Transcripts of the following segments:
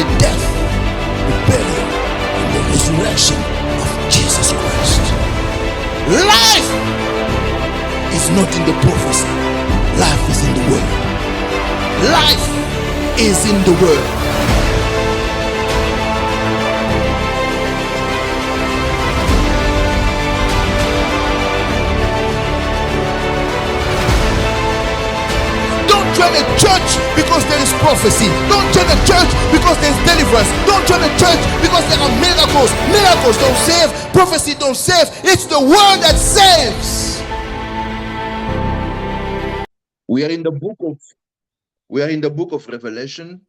the death, the burial, and the resurrection of Jesus Christ. Life is not in the prophecy. Life is in the word. Life is in the word. Don't join a church because there is prophecy. Don't join a church because there is deliverance. Don't join a church because there are miracles. Miracles don't save. Prophecy don't save. It's the word that saves. We are in the book of Revelation.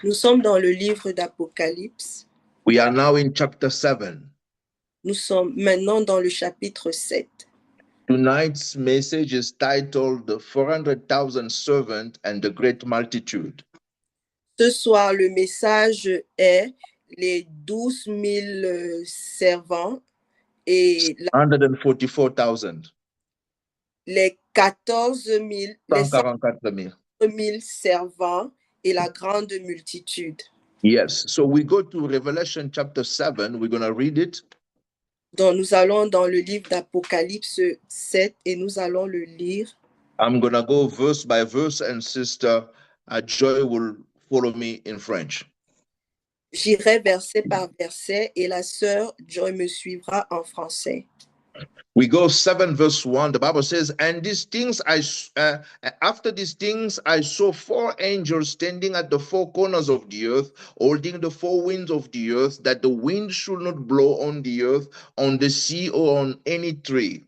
Nous sommes dans le livre d'Apocalypse. We are now in chapter 7. Nous sommes maintenant dans le chapitre 7. Tonight's message is titled The 400,000 Servants and the Great Multitude. Ce soir, le message est les 12 000 servants et 144,000. les 14 000, les 144,000. 000 servants et la grande multitude. Yes, so we go to Revelation chapter 7. We're going to read it. Donc, nous allons dans le livre d'Apocalypse 7 et nous allons le lire. I'm going to go verse by verse, and Sister Joy will follow me in French. J'irai verset par verset et la sœur Joy me suivra en français. We go 7 verse 1. The Bible says, and these things after these things I saw 4 angels standing at the 4 corners of the earth, holding the 4 winds of the earth, that the wind should not blow on the earth, on the sea, or on any tree.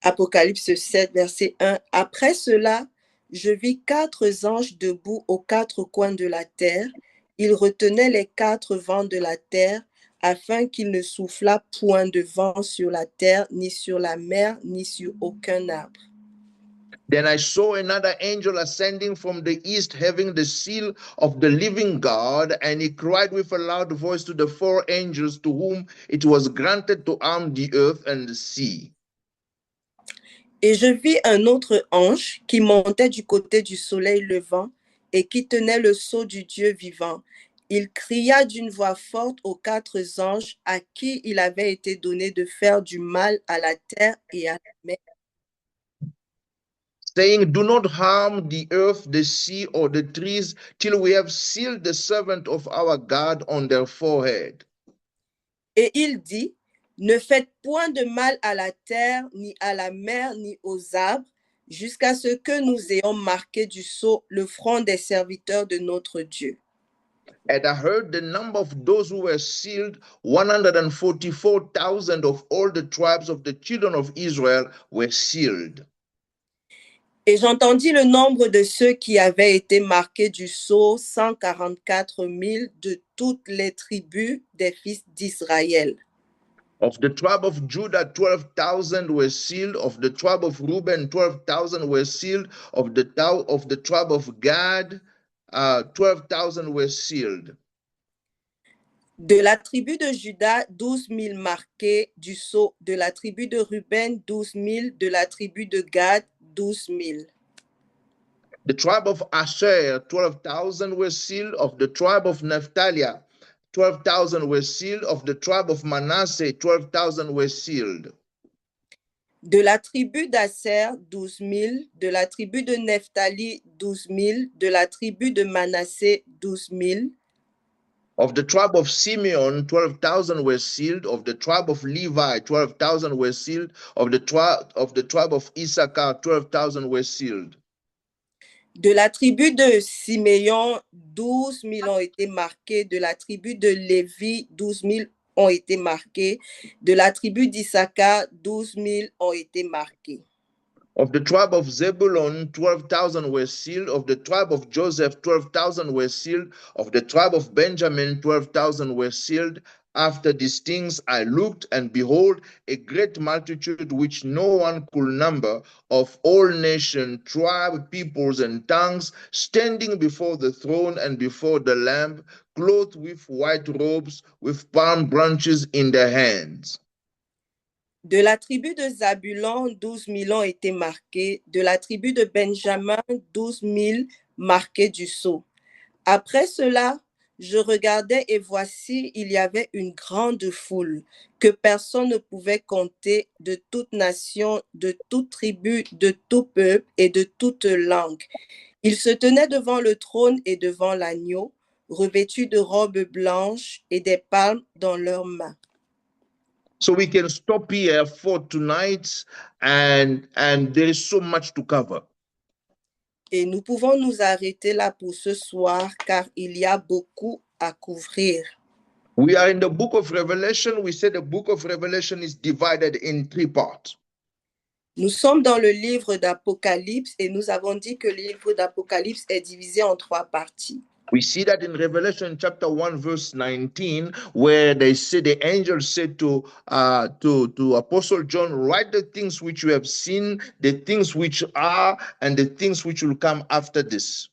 Apocalypse 7, verset 1. Après cela, je vis 4 anges debout aux 4 coins de la terre. Ils retenaient les 4 vents de la terre, afin qu'il ne soufflât point de vent sur la terre, ni sur la mer, ni sur aucun arbre. Then I saw another angel ascending from the east, having the seal of the living God, and he cried with a loud voice to the 4 angels to whom it was granted to arm the earth and the sea. Et je vis un autre ange qui montait du côté du soleil levant et qui tenait le sceau du Dieu vivant. Il cria d'une voix forte aux 4 anges à qui il avait été donné de faire du mal à la terre et à la mer, saying, do not harm the earth, the sea, or the trees, till we have sealed the servant of our God on their forehead. Et il dit, ne faites point de mal à la terre, ni à la mer, ni aux arbres, jusqu'à ce que nous ayons marqué du sceau le front des serviteurs de notre Dieu. And I heard the number of those who were sealed, 144,000 of all the tribes of the children of Israel were sealed. Et j'entendis le nombre de ceux qui avaient été marqués du sceau, 144 000 de toutes les tribus des fils d'Israël. Of the tribe of Judah, 12,000 were sealed. Of the tribe of Reuben, 12,000 were sealed. Of the tribe of Gad, 12,000 were sealed. De la tribu de Juda, 12 000 marqués du sceau. De la tribu de Ruben, 12 000. De la tribu de Gad, 12 000. The tribe of Asher, 12,000 were sealed. Of the tribe of Naphtali, 12,000 were sealed. Of the tribe of Manasseh, 12,000 were sealed. De la tribu d'Aser, 12 000. De la tribu de Naphtali, 12 000. De la tribu de Manasseh, 12 000. Of the tribe of Simeon, 12,000 were sealed. Of the tribe of Levi, 12,000 were sealed. Of the tribe of Issachar, 12,000 were sealed. De la tribu de Siméon, 12 000 ont été marqués. De la tribu de Lévi, 12 000 ont été marqués. De la tribu d'Issachar, 12 000 ont été marqués. Of the tribe of Zebulun, 12,000 were sealed. Of the tribe of Joseph, 12,000 were sealed. Of the tribe of Benjamin, 12,000 were sealed. After these things I looked, and behold, a great multitude which no one could number, of all nations, tribes, peoples, and tongues, standing before the throne and before the Lamb, clothed with white robes, with palm branches in their hands. De la tribu de Zabulon, 12 000 ont été marqués. De la tribu de Benjamin, 12 000 marqués du sceau. Après cela, je regardais et voici, il y avait une grande foule que personne ne pouvait compter, de toute nation, de toute tribu, de tout peuple et de toute langue. Ils se tenaient devant le trône et devant l'agneau, revêtus de robes blanches et des palmes dans leurs mains. So we can stop here for tonight, and there is so much to cover. Et nous pouvons nous arrêter là pour ce soir car il y a beaucoup à couvrir. We are in the book of Revelation. We said the book of Revelation is divided in three parts. Nous sommes dans le livre d'Apocalypse et nous avons dit que le livre d'Apocalypse est divisé en trois parties. We see that in Revelation chapter 1, verse 19, where they say the angel said to Apostle John, write the things which you have seen, the things which are, and the things which will come after this.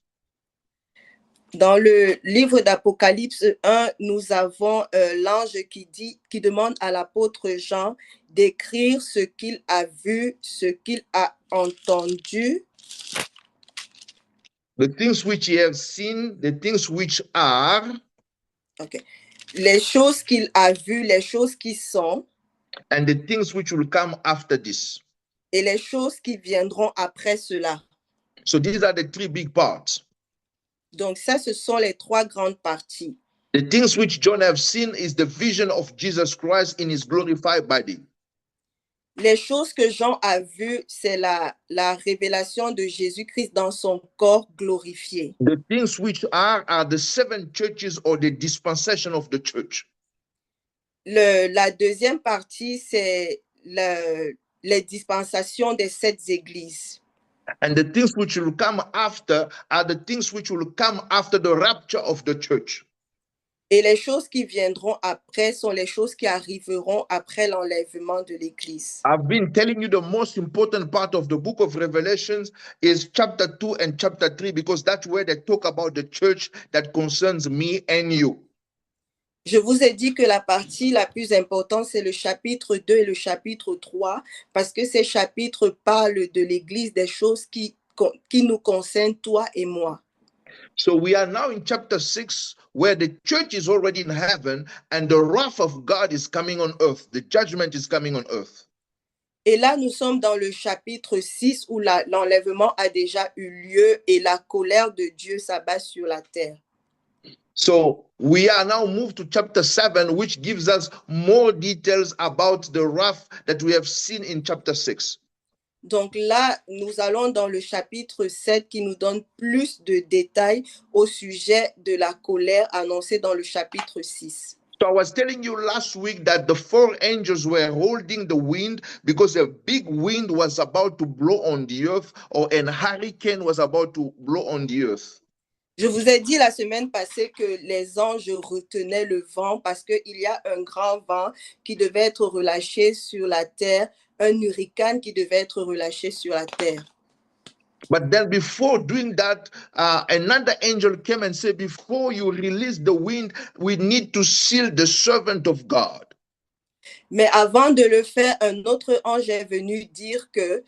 Dans le livre d'Apocalypse 1, nous avons l'ange qui demande à l'apôtre Jean d'écrire ce qu'il a vu, ce qu'il a entendu. The things which he has seen, the things which are, Okay. Les choses qu'il a vues, les choses qui sont, and the things which will come after this. et les choses qui viendront après cela. So these are the three big parts. Donc ça, ce sont les trois grandes parties. The things which John have seen is the vision of Jesus Christ in his glorified body. Les choses que Jean a vues, c'est la révélation de Jésus-Christ dans son corps glorifié. The things which are the seven churches or the dispensation of the church. La deuxième partie, c'est les dispensations des sept églises. And the things which will come after are the things which will come after the rapture of the church. Et les choses qui viendront après sont les choses qui arriveront après l'enlèvement de l'Église. I've been telling you the most important part of the book of Revelations is chapter 2 and chapter 3 because that's where they talk about the church that concerns me and you. Je vous ai dit que la partie la plus importante, c'est le chapitre 2 et le chapitre 3, parce que ces chapitres parlent de l'Église, des choses qui nous concernent, toi et moi. So we are now in chapter 6, where the church is already in heaven and the wrath of God is coming on earth. The judgment is coming on earth. Et là, nous sommes dans le chapitre 6 où l'enlèvement a déjà eu lieu et la colère de Dieu s'abat sur la terre. So we are now moved to chapter 7, which gives us more details about the wrath that we have seen in chapter 6. Donc là, nous allons dans le chapitre 7 qui nous donne plus de détails au sujet de la colère annoncée dans le chapitre 6. So I was telling you last week that the four angels were holding the wind because a big wind was about to blow on the earth, or a hurricane was about to blow on the earth. Je vous ai dit la semaine passée que les anges retenaient le vent parce qu'il y a un grand vent qui devait être relâché sur la terre, un hurricane qui devait être relâché sur la terre. But then before doing that, another angel came and said, before you release the wind, we need to seal the servant of God. Mais avant de le faire, un autre ange est venu dire que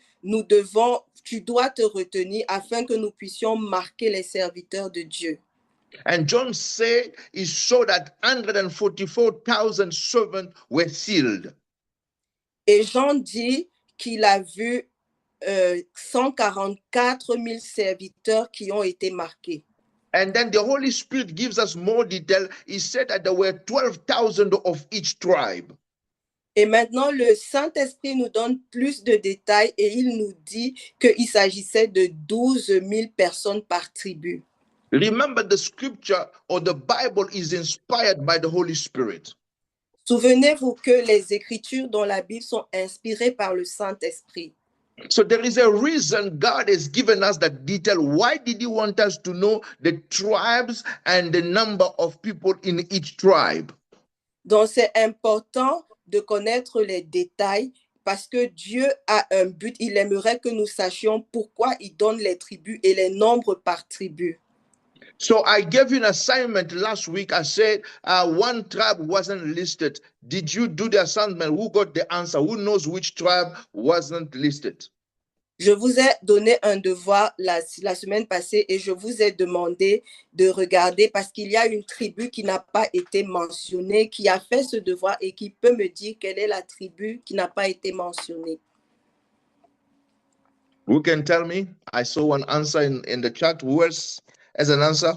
tu dois te retenir afin que nous puissions marquer les serviteurs de Dieu. And John said he saw that 144,000 servants were sealed. Et Jean dit qu'il a vu 144 000 serviteurs qui ont été marqués. And then the Holy Spirit gives us more detail. He said that there were 12,000 of each tribe. Et maintenant, le Saint-Esprit nous donne plus de détails et il nous dit qu'il s'agissait de 12 000 personnes par tribu. Remember, the scripture or the Bible is inspired by the Holy Spirit. Souvenez-vous que les Écritures dans la Bible sont inspirées par le Saint-Esprit. So there is a reason God has given us that detail. Why did he want us to know the tribes and the number of people in each tribe? Donc, c'est important de connaître les détails parce que Dieu a un but. Il aimerait que nous sachions pourquoi il donne les tribus et les nombres par tribu. So I gave you an assignment last week. I said one tribe wasn't listed. Did you do the assignment? Who got the answer? Who knows which tribe wasn't listed? Je vous ai donné un devoir la semaine passée et je vous ai demandé de regarder parce qu'il y a une tribu qui n'a pas été mentionnée, qui a fait ce devoir et qui peut me dire quelle est la tribu qui n'a pas été mentionnée. Who can tell me? I saw one answer in the chat. Who else has an answer?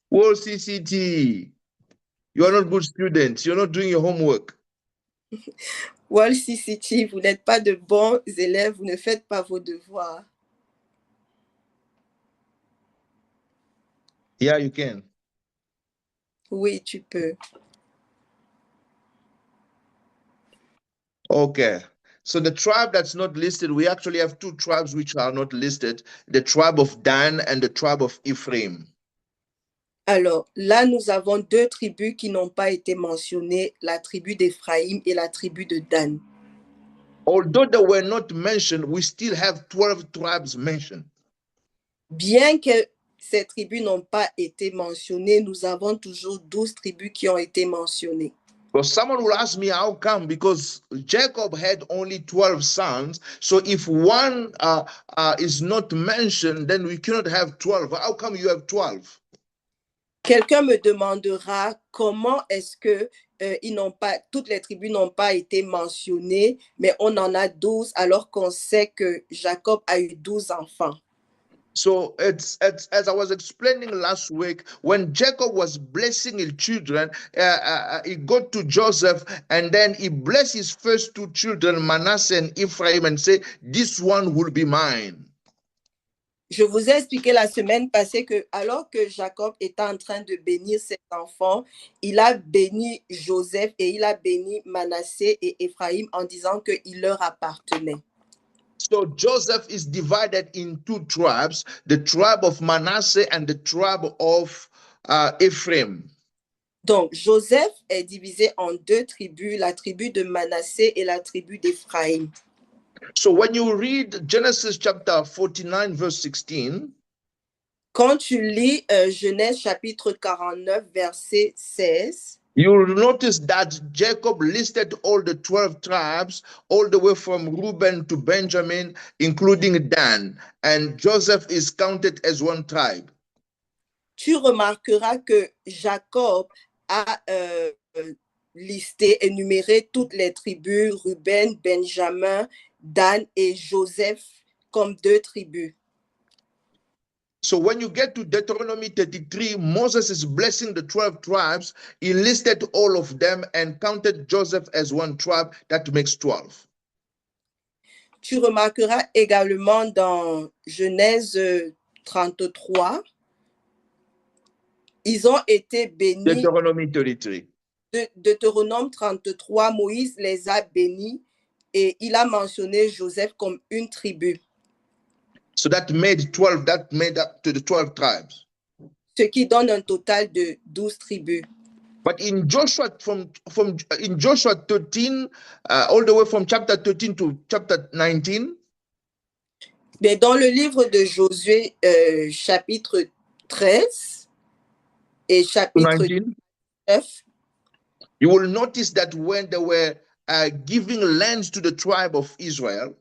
Whoa, CCT. You are not good students. You're not doing your homework. Wall CCT, vous n'êtes pas de bons élèves, vous ne faites pas vos devoirs. Yeah, you can. Oui, tu peux. Okay. So the tribe that's not listed, we actually have two tribes which are not listed, the tribe of Dan and the tribe of Ephraim. Alors, là, nous avons deux tribus qui n'ont pas été mentionnées, la tribu d'Éphraïm et la tribu de Dan. Although they were not mentioned, we still have 12 tribes mentioned. Bien que ces tribus n'ont pas été mentionnées, nous avons toujours 12 tribus qui ont été mentionnées. But someone will ask me, how come? Because Jacob had only 12 sons. So if one is not mentioned, then we cannot have 12. How come you have 12? Quelqu'un me demandera comment est-ce que toutes les tribus n'ont pas été mentionnées, mais on en a 12 alors qu'on sait que Jacob a eu 12 enfants. So it's as I was explaining last week, when Jacob was blessing his children, he got to Joseph and then he blessed his first two children, Manasseh and Ephraim, and said, "This one will be mine." Je vous ai expliqué la semaine passée que alors que Jacob était en train de bénir ses enfants, il a béni Joseph et il a béni Manassé et Ephraim en disant qu'il leur appartenait. So Joseph is divided in two tribes, the tribe of Manasseh and the tribe of Ephraim. Donc, Joseph est divisé en deux tribus, la tribu de Manassé et la tribu d'Éphraïm. So when you read Genesis chapter 49, verse 16, quand tu lis Genèse chapitre 49, verset 16, you'll notice that Jacob listed all the 12 tribes, all the way from Reuben to Benjamin, including Dan, and Joseph is counted as one tribe. Tu remarqueras que Jacob a listé, énuméré toutes les tribus, Ruben, Benjamin, Dan et Joseph comme deux tribus. So when you get to Deuteronomy 33, Moses is blessing the 12 tribes. He listed all of them and counted Joseph as one tribe. That makes 12. Tu remarqueras également dans Genèse 33, ils ont été bénis. Deuteronomy 33. Deutéronome 33, Moïse les a bénis et il a mentionné Joseph comme une tribu. So that made 12, that made up to the 12 tribes. Ce qui donne un total de 12 tribus. But in Joshua, in Joshua 13, all the way from chapter 13 to chapter 19, mais dans le livre de Josué, chapitre 13 et chapitre 9, you will notice that when they were giving lands to the tribe of Israel,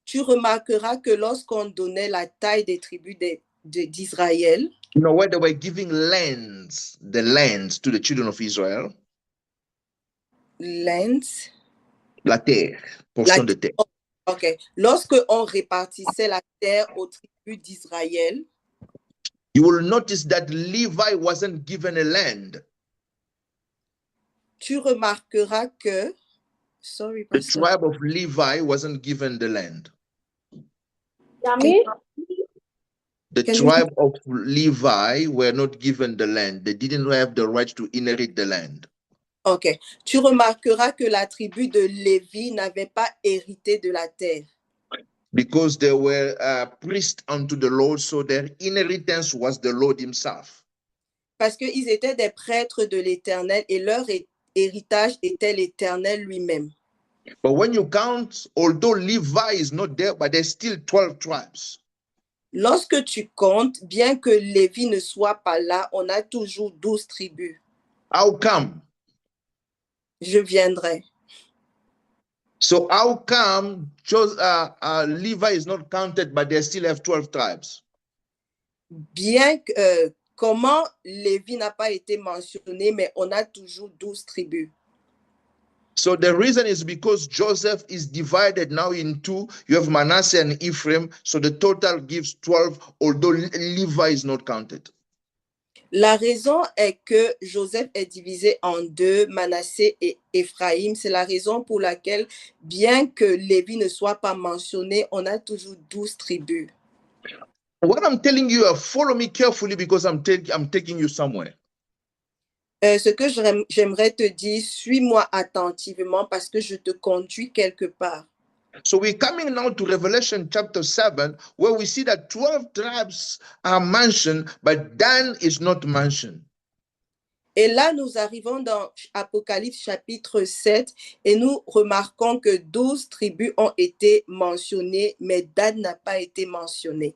tu remarqueras que lorsqu'on donnait la taille des tribus d'Israël, you know, where they were giving lands, the lands to the children of Israel, lands, la terre, portion de terre. Ok. Lorsque on répartissait la terre aux tribus d'Israël, you will notice that Levi wasn't given a land. Tu remarqueras que the tribe of Levi wasn't given the land. Yami? The tribe of Levi were not given the land. They didn't have the right to inherit the land. Ok. Tu remarqueras que la tribu de Lévi n'avait pas hérité de la terre. Because they were priests unto the Lord, so their inheritance was the Lord himself. Parce qu'ils étaient des prêtres de l'Éternel et leur héritage était l'Éternel lui-même. But when you count, although Levi is not there, but there's still 12 tribes. Lorsque tu comptes, bien que Lévi ne soit pas là, on a toujours 12 tribus. How come? Je viendrai. So how come Levi is not counted, but they still have 12 tribes? Bien que, comment Lévi n'a pas été mentionné, mais on a toujours 12 tribus. So the reason is because Joseph is divided now in two. You have Manasseh and Ephraim. So the total gives 12, although Levi is not counted. La raison est que Joseph est divisé en deux, Manassé et Éphraïm. C'est la raison pour laquelle, bien que Lévi ne soit pas mentionné, on a toujours 12 tribus. What I'm telling you, follow me carefully because I'm taking you somewhere. Ce que j'aimerais te dire, suis-moi attentivement parce que je te conduis quelque part. So we're coming now to Revelation chapter 7, where we see that 12 tribes are mentioned, but Dan is not mentioned. Et là, nous arrivons dans Apocalypse chapitre 7 et nous remarquons que 12 tribus ont été mentionnées, mais Dan n'a pas été mentionné.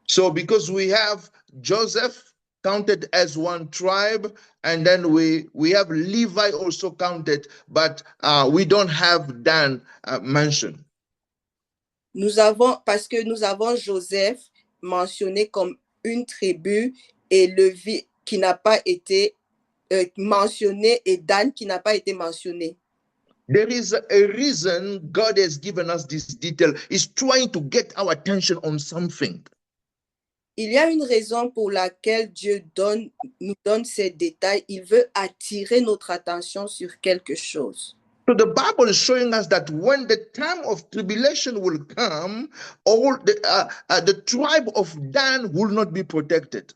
So because we have Joseph counted as one tribe, and then we have Levi also counted, but we don't have Dan mentioned. Parce que nous avons Joseph mentionné comme une tribu et Lévi qui n'a pas été mentionné et Dan qui n'a pas été mentionné. There is a reason God has given us this detail. He's trying to get our attention on something. Il y a une raison pour laquelle Dieu nous donne ces détails. Il veut attirer notre attention sur quelque chose. So the Bible is showing us that when the time of tribulation will come, all the tribe of Dan will not be protected.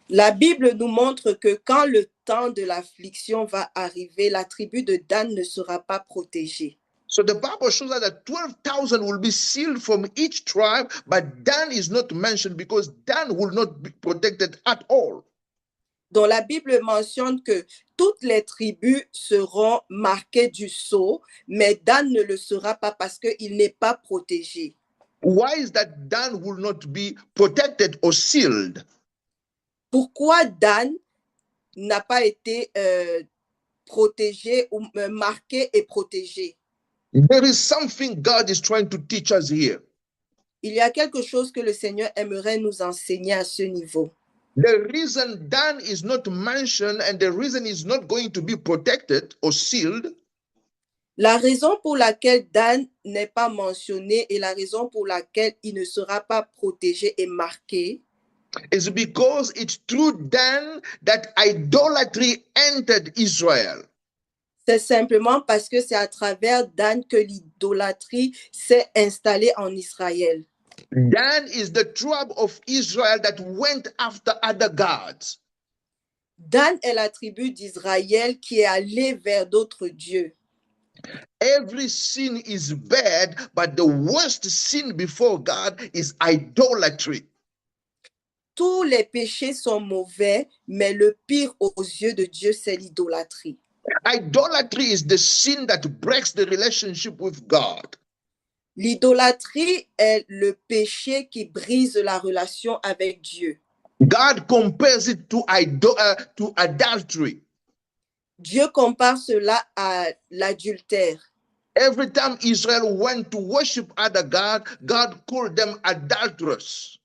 La Bible nous montre que quand le temps de l'affliction va arriver, la tribu de Dan ne sera pas protégée. So the Bible shows us that 12,000 will be sealed from each tribe, but Dan is not mentioned because Dan will not be protected at all. Donc la Bible mentionne que toutes les tribus seront marquées du sceau, mais Dan ne le sera pas parce qu'il n'est pas protégé. Why is that Dan will not be protected or sealed? Pourquoi Dan n'a pas été protégé ou marqué et protégé? There is something God is trying to teach us here. Il y a quelque chose que le Seigneur aimerait nous enseigner à ce niveau. The reason Dan is not mentioned and the reason he's not going to be protected or sealed, la raison pour laquelle Dan n'est pas mentionné et la raison pour laquelle il ne sera pas protégé et marqué, is because it's through Dan that idolatry entered Israel. C'est simplement parce que c'est à travers Dan que l'idolâtrie s'est installée en Israël. Dan is the tribe of Israel that went after other gods. Dan est la tribu d'Israël qui est allée vers d'autres dieux. Every sin is bad, but the worst sin before God is idolatry. Tous les péchés sont mauvais, mais le pire aux yeux de Dieu, c'est l'idolâtrie. Idolatry is the sin that breaks the relationship with God. L'idolâtrie est le péché qui brise la relation avec Dieu. God compares it to adultery. Dieu compare cela à l'adultère. Every time Israel went to worship other God, God called them adulterous.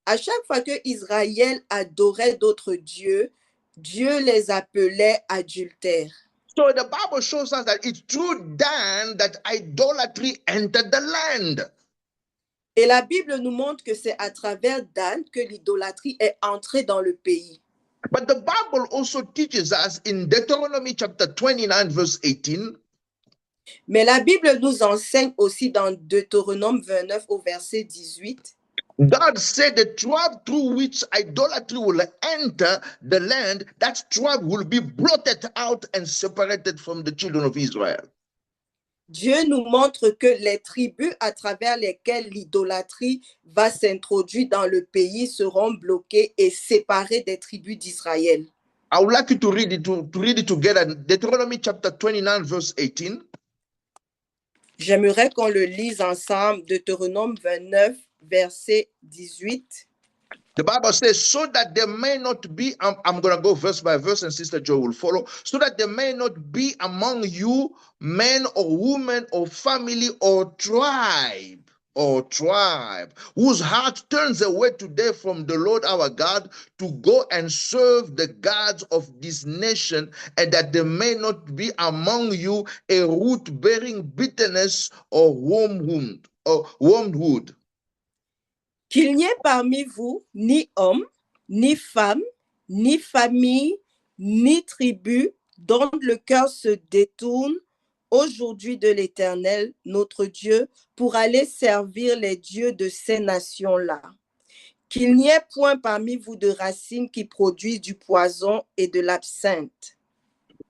À chaque fois que Israël adorait d'autres dieux, Dieu les appelait adultères. So the Bible shows us that it's through Dan that idolatry entered the land. Et la Bible nous montre que c'est à travers Dan que l'idolâtrie est entrée dans le pays. But the Bible also teaches us in Deuteronomy chapter 29 verse 18. Mais la Bible nous enseigne aussi dans Deutéronome 29 au verset 18. God said the tribe through which idolatry will enter the land, that tribe will be blotted out and separated from the children of Israel. Dieu nous montre que les tribus à travers lesquelles l'idolâtrie va s'introduire dans le pays seront bloquées et séparées des tribus d'Israël. I would like you to read it together. Deuteronomy chapter 29 verse 18. J'aimerais qu'on le lise ensemble, Deutéronome 29, verset 18. The Bible says, so that there may not be, I'm going to go verse by verse and Sister Joy will follow, so that there may not be among you men or women or family or tribe whose heart turns away today from the Lord our God to go and serve the gods of this nation, and that there may not be among you a root bearing bitterness or wormwood. Qu'il n'y ait parmi vous ni homme, ni femme, ni famille, ni tribu dont le cœur se détourne aujourd'hui de l'Éternel, notre Dieu, pour aller servir les dieux de ces nations-là. Qu'il n'y ait point parmi vous de racines qui produisent du poison et de l'absinthe.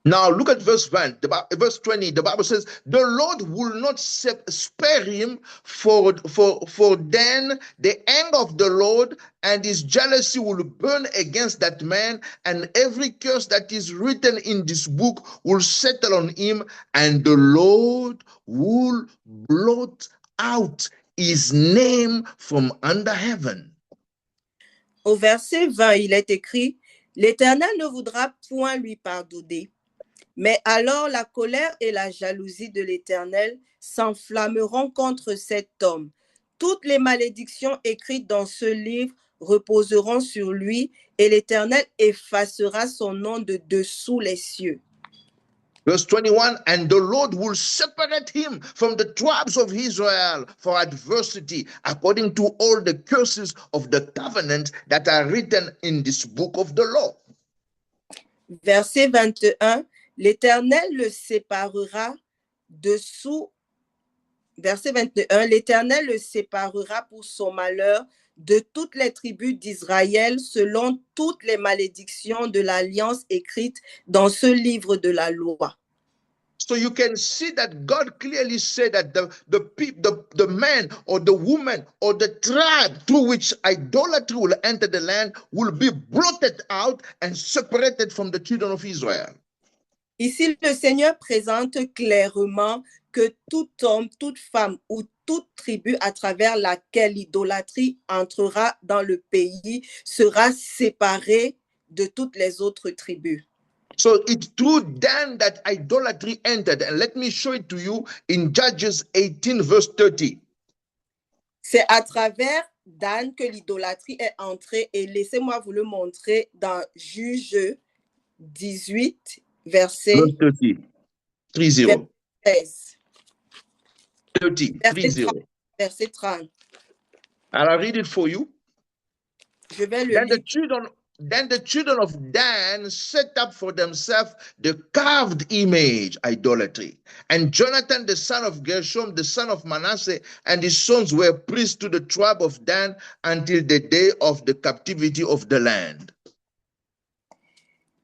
Now look at verse 20. Verse 20. The Bible says, the Lord will not spare him, for then the anger of the Lord and his jealousy will burn against that man, and every curse that is written in this book will settle on him, and the Lord will blot out his name from under heaven. Au verset 20, il est écrit, l'Éternel ne voudra point lui pardonner. Mais alors la colère et la jalousie de l'Éternel s'enflammeront contre cet homme. Toutes les malédictions écrites dans ce livre reposeront sur lui, et l'Éternel effacera son nom de dessous les cieux. Verse 21, and the Lord will separate him from the tribes of Israel for adversity, according to all the curses of the covenant that are written in this book of the law. Verset 21, l'Éternel le séparera dessous. Verset 21, l'Éternel le séparera pour son malheur de toutes les tribus d'Israël selon toutes les malédictions de l'alliance écrite dans ce livre de la loi. So you can see that God clearly said that the man or the woman or the tribe through which idolatry will enter the land will be blotted out and separated from the children of Israel. Ici, le Seigneur présente clairement que tout homme, toute femme ou toute tribu à travers laquelle l'idolâtrie entrera dans le pays sera séparée de toutes les autres tribus. So it's through Dan that idolatry entered. And let me show it to you in Judges 18, verse 30. C'est à travers Dan que l'idolâtrie est entrée, et laissez-moi vous le montrer dans Juge 18, verset 30. 30. 13. 30. Verset 30. I'll read it for you. Je vais le Then lire. Then the children of Dan set up for themselves the carved image, idolatry. And Jonathan, the son of Gershom, the son of Manasseh, and his sons were priests to the tribe of Dan until the day of the captivity of the land.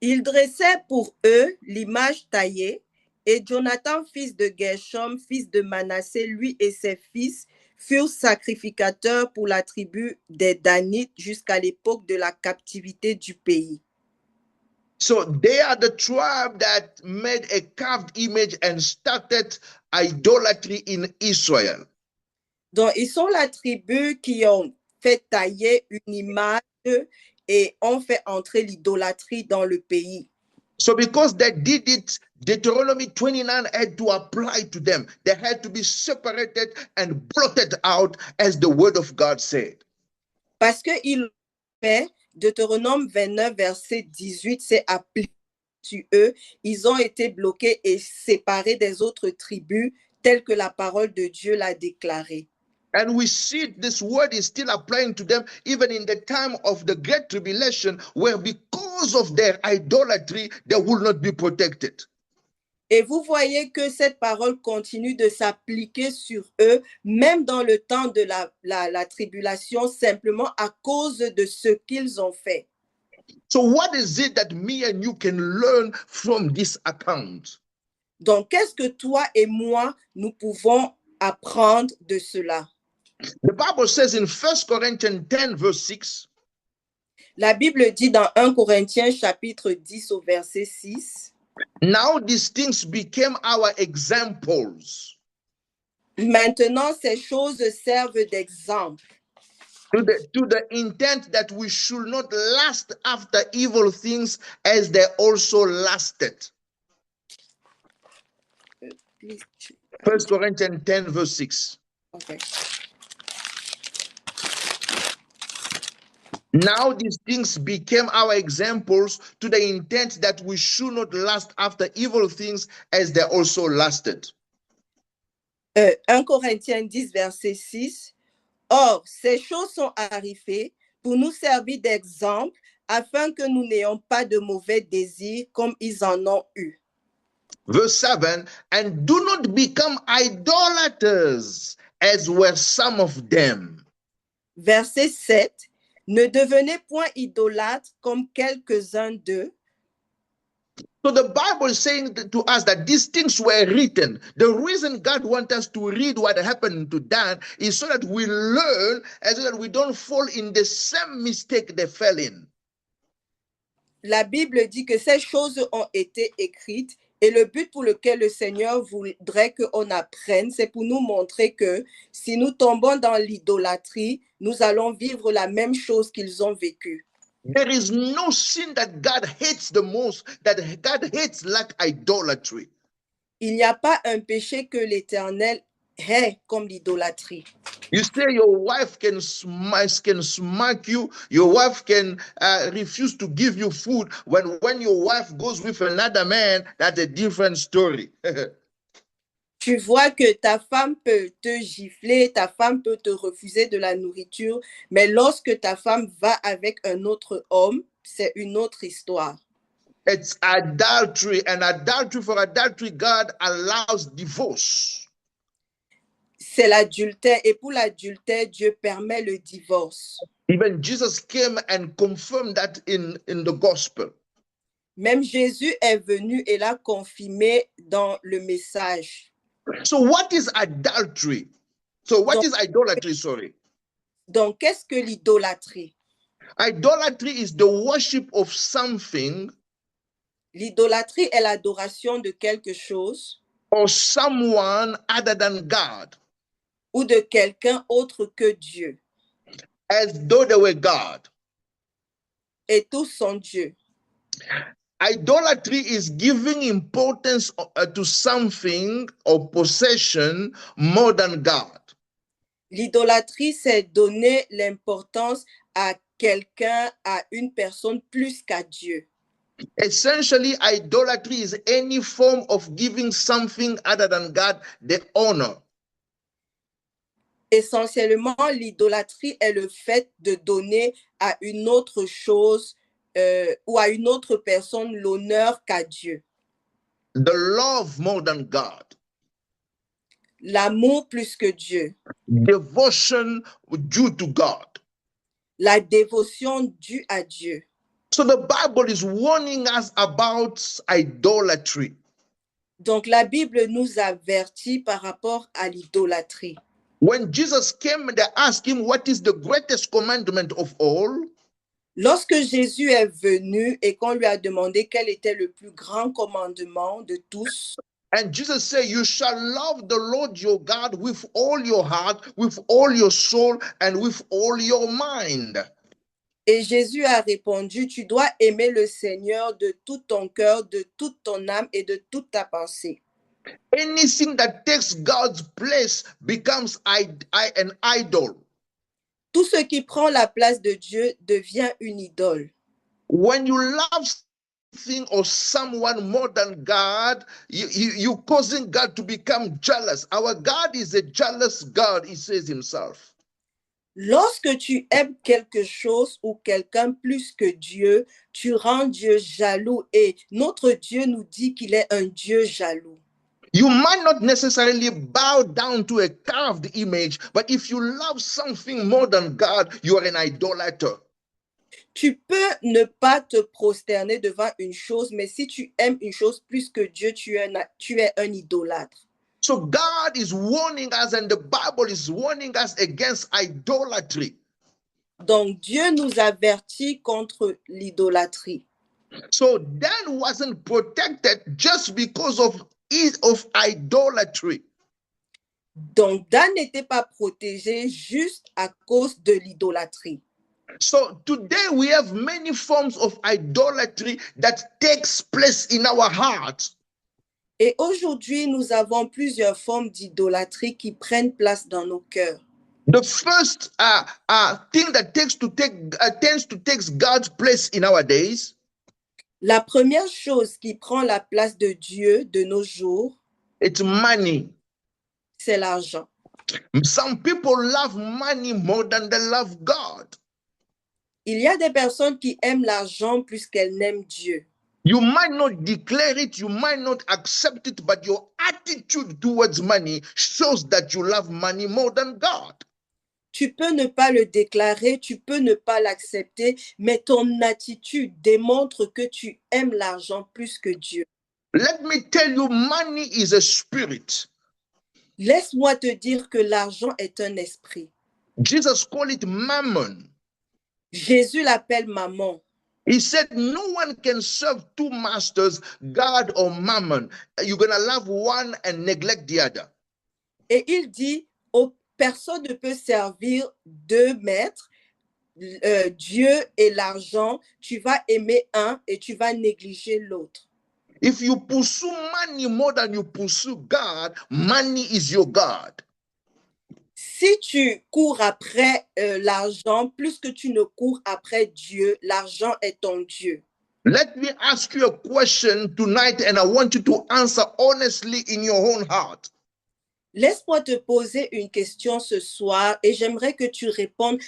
Ils dressaient pour eux l'image taillée, et Jonathan, fils de Gershom, fils de Manassé, lui et ses fils, furent sacrificateurs pour la tribu des Danites jusqu'à l'époque de la captivité du pays. So they are the tribe that made a carved image and started idolatry in Israel. Donc, ils sont la tribu qui ont fait tailler une image et ont fait entrer l'idolâtrie dans le pays. So because they did it, Deuteronomy 29 had to apply to them. They had to be separated and blotted out, as the word of God said. Parce qu'ils fait, Deutéronome 29, verset 18, c'est appliqué sur eux. Ils ont été bloqués et séparés des autres tribus, telles que la parole de Dieu l'a déclaré. And we see this word is still applying to them even in the time of the Great Tribulation, where because of their idolatry, they will not be protected. Et vous voyez que cette parole continue de s'appliquer sur eux, même dans le temps de la tribulation, simplement à cause de ce qu'ils ont fait. So what is it that me and you can learn from this account? Donc, qu'est-ce que toi et moi, nous pouvons apprendre de cela? The Bible says in 1 Corinthians 10, verse 6, La Bible dit dans 1 Corinthiens chapitre 10 au verset 6, now these things became our examples. maintenant ces choses servent d'exemple. to the intent that we should not lust after evil things as they also lasted. Please. 1 Corinthians 10, verse 6. Okay. Now these things became our examples to the intent that we should not lust after evil things as they also lasted. 1 Corinthiens 10, verset 6. Or, ces choses sont arrivées pour nous servir d'exemple afin que nous n'ayons pas de mauvais désirs comme ils en ont eu. Verse 7, and do not become idolaters as were some of them. Verset 7. Ne devenez point idolâtres comme quelques-uns d'eux. So the Bible is saying to us that these things were written. The reason God wants us to read what happened to Dan is so that we learn and so that we don't fall in the same mistake they fell in. La Bible dit que ces choses ont été écrites et le but pour lequel le Seigneur voudrait qu'on apprenne, c'est pour nous montrer que si nous tombons dans l'idolâtrie, nous allons vivre la même chose qu'ils ont vécue. There is no sin that God hates the most, that God hates like idolatry. Il n'y a pas un péché que l'Éternel hait comme l'idolâtrie. You say your wife can smack you, your wife can refuse to give you food. When your wife goes with another man, that's a different story. Tu vois que ta femme peut te gifler, ta femme peut te refuser de la nourriture, mais lorsque ta femme va avec un autre homme, c'est une autre histoire. It's adultery, and for adultery, God allows divorce. C'est l'adultère, et pour l'adultère, Dieu permet le divorce. Even Jesus came and confirmed that in the gospel. Même Jésus est venu et l'a confirmé dans le message. So what is adultery? So what is idolatry, sorry? Donc, qu'est-ce que l'idolâtrie? Idolatry is the worship of something. L'idolâtrie est l'adoration de quelque chose. Or someone other than God. Ou de quelqu'un autre que Dieu. As though they were God. Et tous sont Dieu. Idolatry is giving importance to something or possession more than God. L'idolâtrie, c'est donner l'importance à quelqu'un, à une personne plus qu'à Dieu. Essentially, idolatry is any form of giving something other than God the honor. Essentiellement, l'idolâtrie est le fait de donner à une autre chose ou à une autre personne l'honneur qu'à Dieu. The love more than God. L'amour plus que Dieu. Devotion due to God. La dévotion due à Dieu. So the Bible is warning us about idolatry. Donc la Bible nous avertit par rapport à l'idolâtrie. When Jesus came, they asked him, what is the greatest commandment of all? Lorsque Jésus est venu et qu'on lui a demandé quel était le plus grand commandement de tous, and Jesus said, you shall love the Lord your God with all your heart, with all your soul, and with all your mind. Et Jésus a répondu, tu dois aimer le Seigneur de tout ton cœur, de toute ton âme et de toute ta pensée. Anything that takes God's place becomes an idol. Tout ce qui prend la place de Dieu devient une idole. When you love something or someone more than God, you're causing God to become jealous. Our God is a jealous God, he says himself. Lorsque tu aimes quelque chose ou quelqu'un plus que Dieu, tu rends Dieu jaloux et notre Dieu nous dit qu'il est un Dieu jaloux. You might not necessarily bow down to a carved image, but if you love something more than God, you are an idolater. Tu peux ne pas te prosterner devant une chose, mais si tu aimes une chose plus que Dieu, tu es un idolâtre. So God is warning us, and the Bible is warning us against idolatry. Donc Dieu nous avertit contre l'idolâtrie. So Dan wasn't protected just because of idolatry. Donc, Dan n'était pas protégé juste à cause de l'idolâtrie. So today we have many forms of idolatry that takes place in our hearts. Et aujourd'hui, nous avons plusieurs formes d'idolâtrie qui prennent place dans nos cœurs. The first thing that tends to take God's place in our days, La première chose qui prend la place de Dieu de nos jours, it's money. c'est l'argent. Some people love money more than they love God. Il y a des personnes qui aiment l'argent plus qu'elles n'aiment Dieu. You might not declare it, you might not accept it, but your attitude towards money shows that you love money more than God. Tu peux ne pas le déclarer, tu peux ne pas l'accepter, mais ton attitude démontre que tu aimes l'argent plus que Dieu. Let me tell you, money is a spirit. Laisse-moi te dire que l'argent est un esprit. Jesus called it mammon. Jésus l'appelle maman. He said, no one can serve two masters, God or mammon. You're going to love one and neglect the other. Et il dit, personne ne peut servir deux maîtres, Dieu et l'argent. Tu vas aimer un et tu vas négliger l'autre. If you pursue money more than you pursue God, money is your God. Si tu cours après l'argent, plus que tu ne cours après Dieu, l'argent est ton Dieu. Let me ask you a question tonight, and I want you to answer honestly in your own heart. Laisse-moi te poser une question ce soir et j'aimerais que tu répondes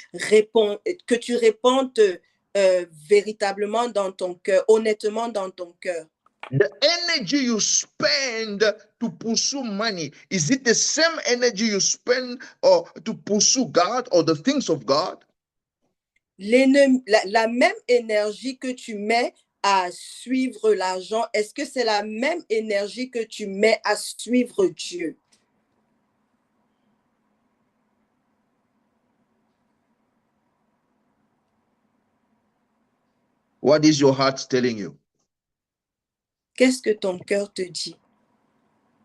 véritablement dans ton cœur, honnêtement dans ton cœur. The energy you spend to pursue money, is it the same energy you spend to pursue God or the things of God? La même énergie que tu mets à suivre l'argent, est-ce que c'est la même énergie que tu mets à suivre Dieu? What is your heart telling you? Qu'est-ce que ton cœur te dit?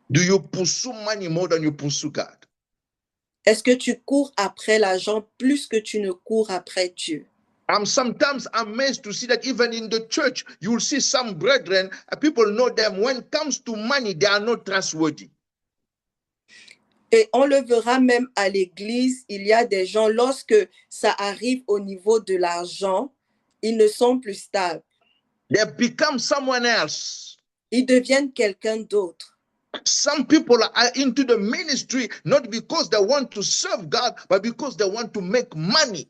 Do you pursue money more than you pursue God? Est-ce que tu cours après l'argent plus que tu ne cours après Dieu? I'm sometimes amazed to see that even in the church, you will see some brethren, people know them. When it comes to money, they are not trustworthy. Et on le verra même à l'église, il y a des gens, lorsque ça arrive au niveau de l'argent, ils ne sont plus stables. They become someone else. Ils deviennent quelqu'un d'autre. Some people are into the ministry not because they want to serve God, but because they want to make money.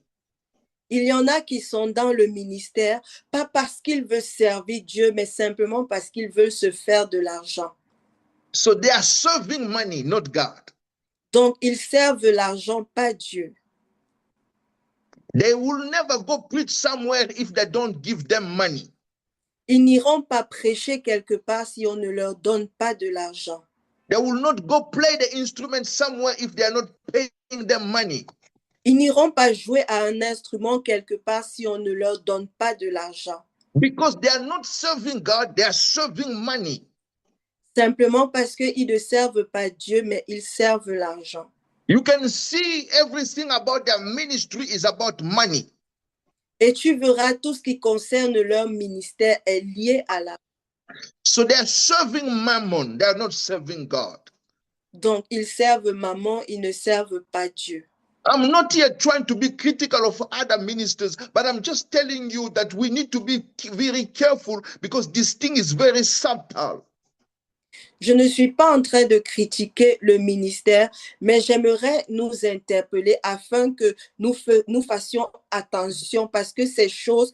Il y en a qui sont dans le ministère, pas parce qu'ils veulent servir Dieu, mais simplement parce qu'ils veulent se faire de l'argent. So they are serving money, not God. Donc, ils servent l'argent, pas Dieu. They will never go preach somewhere if they don't give them money. Ils n'iront pas prêcher quelque part si on ne leur donne pas de l'argent. They will not go play the instrument somewhere if they are not paying them money. Ils n'iront pas jouer à un instrument quelque part si on ne leur donne pas de l'argent. Because they are not serving God, they are serving money. Simplement parce qu'ils ne servent pas Dieu, mais ils servent l'argent. You can see everything about their ministry is about money. Et tu verras tout ce qui concerne leur ministère est lié à l'argent. So they are serving mammon, they are not serving God. Donc, ils servent maman, ils ne servent pas Dieu. I'm not here trying to be critical of other ministers, but I'm just telling you that we need to be very careful because this thing is very subtle. Je ne suis pas en train de critiquer le ministère, mais j'aimerais nous interpeller afin que nous fassions attention parce que ces choses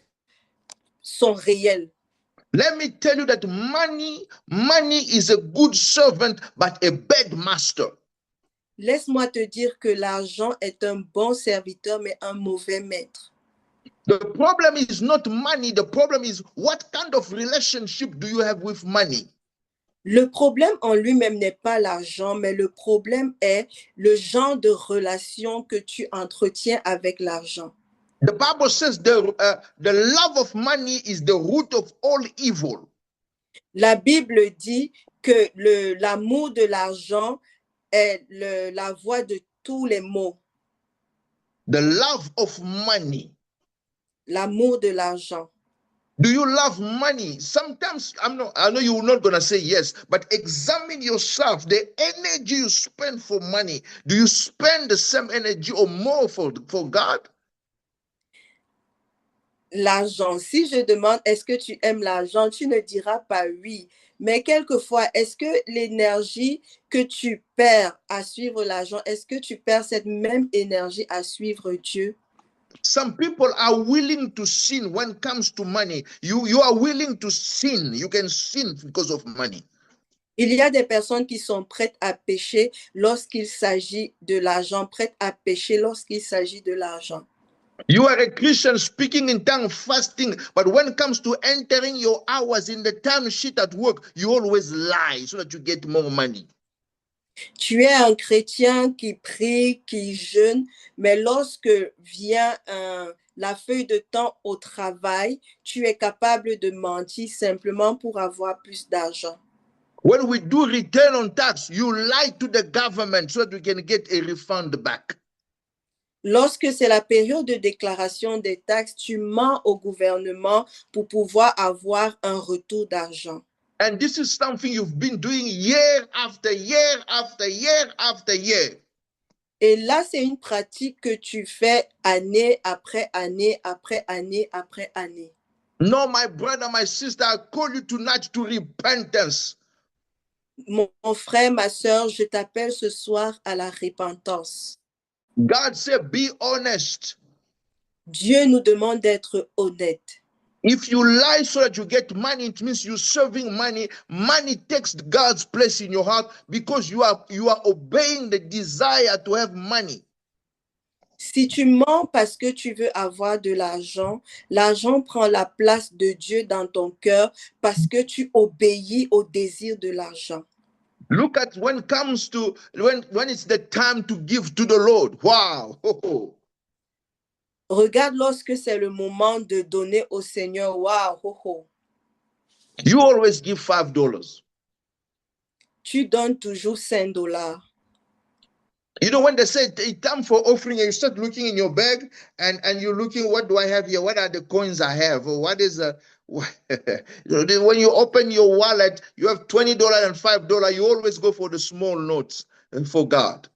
sont réelles. Let me tell you that money is a good servant, but a bad master. Laisse-moi te dire que l'argent est un bon serviteur, mais un mauvais maître. The problem is not money. The problem is what kind of relationship do you have with money? Le problème en lui-même n'est pas l'argent, mais le problème est le genre de relation que tu entretiens avec l'argent. The Bible says the love of money is the root of all evil. La Bible dit que l'amour de l'argent est la voix de tous les maux, The love of money. l'amour de l'argent. Do you love money? Sometimes I know you're not gonna say yes, but examine yourself. The energy you spend for money, do you spend the same energy or more for God? L'argent, si je demande est-ce que tu aimes l'argent, tu ne diras pas oui. Mais quelquefois, est-ce que l'énergie que tu perds à suivre l'argent, est-ce que tu perds cette même énergie à suivre Dieu? Some people are willing to sin when it comes to money. You are willing to sin. You can sin because of money. Il y a des personnes qui sont prêtes à pécher lorsqu'il s'agit de l'argent, prêtes à pécher lorsqu'il s'agit de l'argent. You are a Christian speaking in tongue, fasting, but when it comes to entering your hours in the time sheet at work, you always lie so that you get more money. Tu es un chrétien qui prie, qui jeûne, mais lorsque vient la feuille de temps au travail, tu es capable de mentir simplement pour avoir plus d'argent. When we do return on tax, you lie to the government so that we can get a refund back. Lorsque c'est la période de déclaration des taxes, tu mens au gouvernement pour pouvoir avoir un retour d'argent. And this is something you've been doing year after year after year after year. Et là, c'est une pratique que tu fais année après année, après année, après année. No, my brother, my sister, I call you tonight to repentance. Mon frère, ma soeur, je t'appelle ce soir à la repentance. God said, be honest. Dieu nous demande d'être honnêtes. If you lie so that you get money, it means you're serving money. Money takes God's place in your heart because you are obeying the desire to have money. Si tu mens parce que tu veux avoir de l'argent, l'argent prend la place de Dieu dans ton cœur parce que tu obéis au désir de l'argent. Look at when it comes to when it's the time to give to the Lord. Wow. Regarde lorsque c'est le moment de donner au Seigneur. Wow, ho, ho. You always give $5. Tu donnes toujours $5. You know, when they say it's time for offering, you start looking in your bag and you're looking, what do I have here? What are the coins I have? Or what is when you open your wallet, you have $20 and $5. You always go for the small notes for God.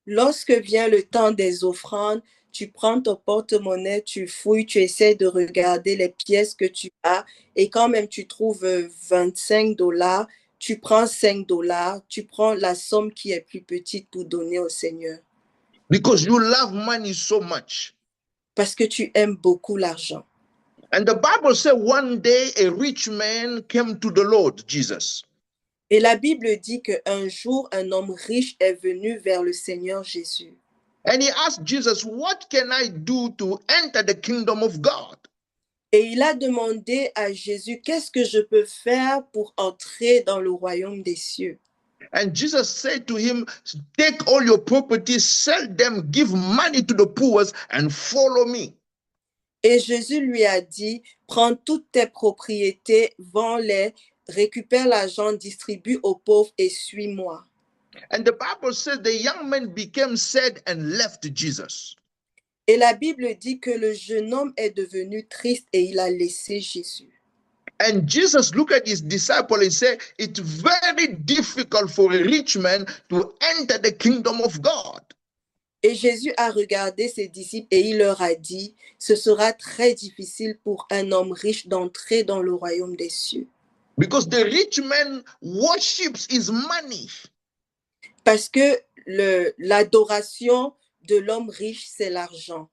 Lorsque vient le temps des offrandes, tu prends ton porte-monnaie, tu fouilles, tu essaies de regarder les pièces que tu as et quand même tu trouves $25, tu prends $5, tu prends la somme qui est plus petite pour donner au Seigneur. Because you love money so much. Parce que tu aimes beaucoup l'argent. And the Bible said one day a rich man came to the Lord Jesus. Et la Bible dit qu'un jour, un homme riche est venu vers le Seigneur Jésus. And he asked Jesus, what can I do to enter the kingdom of God? Et il a demandé à Jésus, qu'est-ce que je peux faire pour entrer dans le royaume des cieux? And Jesus said to him, take all your properties, sell them, give money to the poor, and follow me. Et Jésus lui a dit, prends toutes tes propriétés, vends-les, récupère l'argent, distribue aux pauvres et suis-moi. And the Bible says the young man became sad and left Jesus. Et la Bible dit que le jeune homme est devenu triste et il a laissé Jésus. And Jesus looked at his disciple and said, it's very difficult for a rich man to enter the kingdom of God. Et Jésus a regardé ses disciples et il leur a dit, ce sera très difficile pour un homme riche d'entrer dans le royaume des cieux. Because the rich man worships his money. Parce que l'adoration de l'homme riche, c'est l'argent.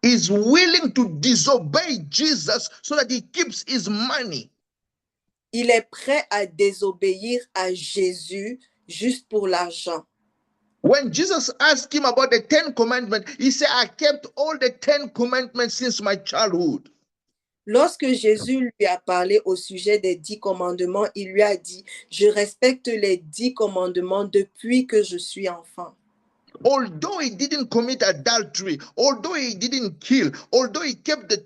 He's willing to disobey Jesus so that he keeps his money. Il est prêt à désobéir à Jésus juste pour l'argent. When Jesus asked him about the 10 commandments, he said, I kept all the 10 commandments since my childhood. Lorsque Jésus lui a parlé au sujet des 10 commandements, il lui a dit, je respecte les 10 commandements depuis que je suis enfant. Although he didn't commit adultery, although he didn't kill, although he kept the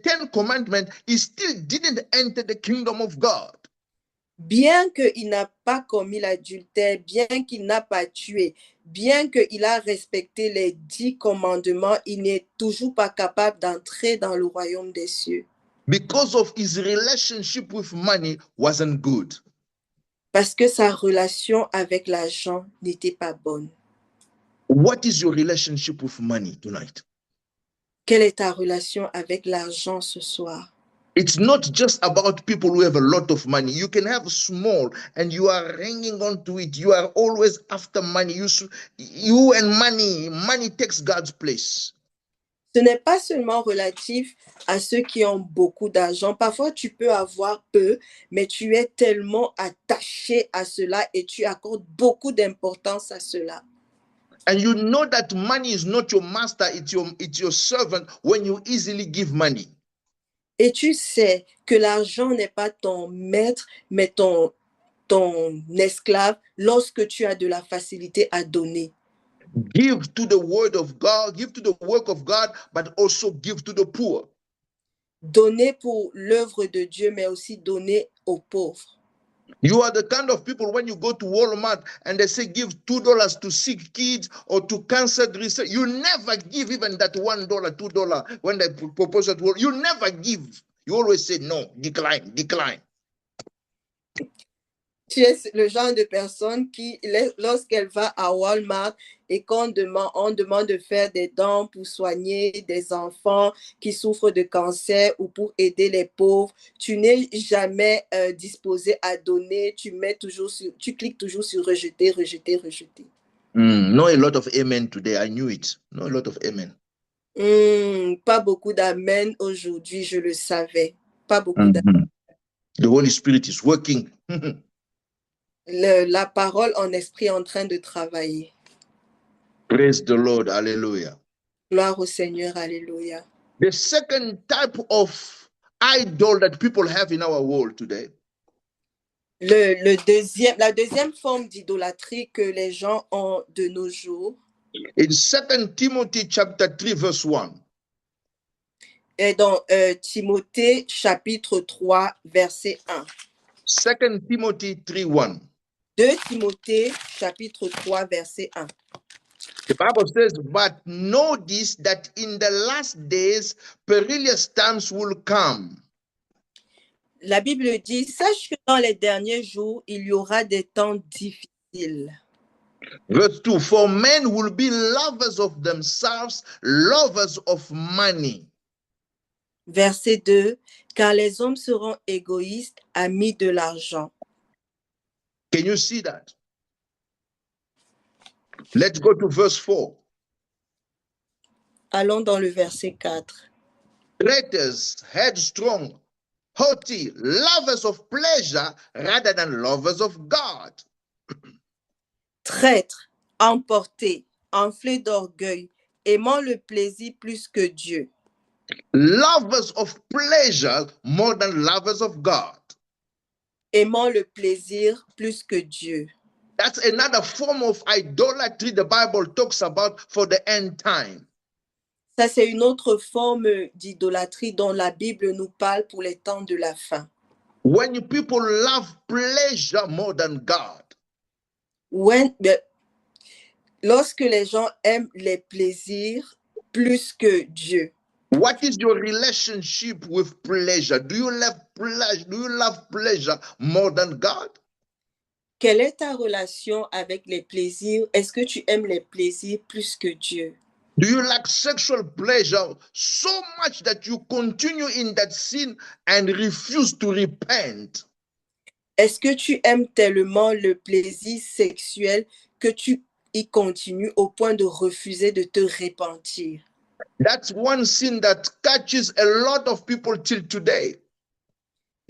10 commandments, he still didn't enter the kingdom of God. Bien qu'il n'a pas commis l'adultère, bien qu'il n'a pas tué, bien qu'il a respecté les 10 commandements, il n'est toujours pas capable d'entrer dans le royaume des cieux. Because of his relationship with money wasn't good. Parce que sa relation avec l'argent n'était pas bonne. What is your relationship with money tonight? Quelle est ta relation avec l'argent ce soir? It's not just about people who have a lot of money. You can have small and you are hanging on to it. You are always after money. You and money takes God's place. Ce n'est pas seulement relatif à ceux qui ont beaucoup d'argent. Parfois, tu peux avoir peu, mais tu es tellement attaché à cela et tu accordes beaucoup d'importance à cela. And you know that money is not your master, it's your servant when you easily give money. Et tu sais que l'argent n'est pas ton maître, mais ton esclave lorsque tu as de la facilité à donner. Give to the word of God, give to the work of God, but also give to the poor. Donner pour l'œuvre de Dieu, mais aussi donner aux pauvres. You are the kind of people when you go to Walmart and they say give $2 to sick kids or to cancer research, you never give even that $1, $2 when they propose that. You never give. You always say no, decline. Tu es le genre de personne qui, lorsqu'elle va à Walmart et on demande de faire des dons pour soigner des enfants qui souffrent de cancer ou pour aider les pauvres, tu n'es jamais disposé à donner, tu cliques toujours sur rejeter. Not a lot of amen today. I knew it. Not a lot of amen. Pas beaucoup d'amen aujourd'hui, je le savais. Pas beaucoup d'amen. The Holy Spirit is working. La parole en esprit est en train de travailler. Praise the Lord. Hallelujah. Gloire au Seigneur. Alléluia. The second type of idol that people have in our world today. La deuxième forme d'idolâtrie que les gens ont de nos jours. In 2 Timothy chapter 3 verse 1. Est dans Timothée chapitre 3 verset 1. 2 Timothy 3:1. 2 Timothée chapitre 3 verset 1. The Bible says, but know this, that in the last days perilous times will come. La Bible dit, sache que dans les derniers jours, il y aura des temps difficiles. Verse 2, for men will be lovers of themselves, lovers of money. Verset 2, car les hommes seront égoïstes, amis de l'argent. Can you see that? Let's go to verse 4. Allons dans le verset 4. Traitors, headstrong, haughty, lovers of pleasure rather than lovers of God. Traîtres, emportés, enflés d'orgueil, aimant le plaisir plus que Dieu. Lovers of pleasure more than lovers of God. Aimant le plaisir plus que Dieu. That's another form of idolatry the Bible talks about for the end time. Ça, c'est une autre forme d'idolâtrie dont la Bible nous parle pour les temps de la fin. When people love pleasure more than God. Lorsque les gens aiment les plaisirs plus que Dieu. What is your relationship with pleasure? Do you love pleasure? Do you love pleasure more than God? Quelle est ta relation avec les plaisirs? Est-ce que tu aimes les plaisirs plus que Dieu? Do you like sexual pleasure so much that you continue in that sin and refuse to repent? Est-ce que tu aimes tellement le plaisir sexuel que tu y continues au point de refuser de te repentir? That's one sin that catches a lot of people till today.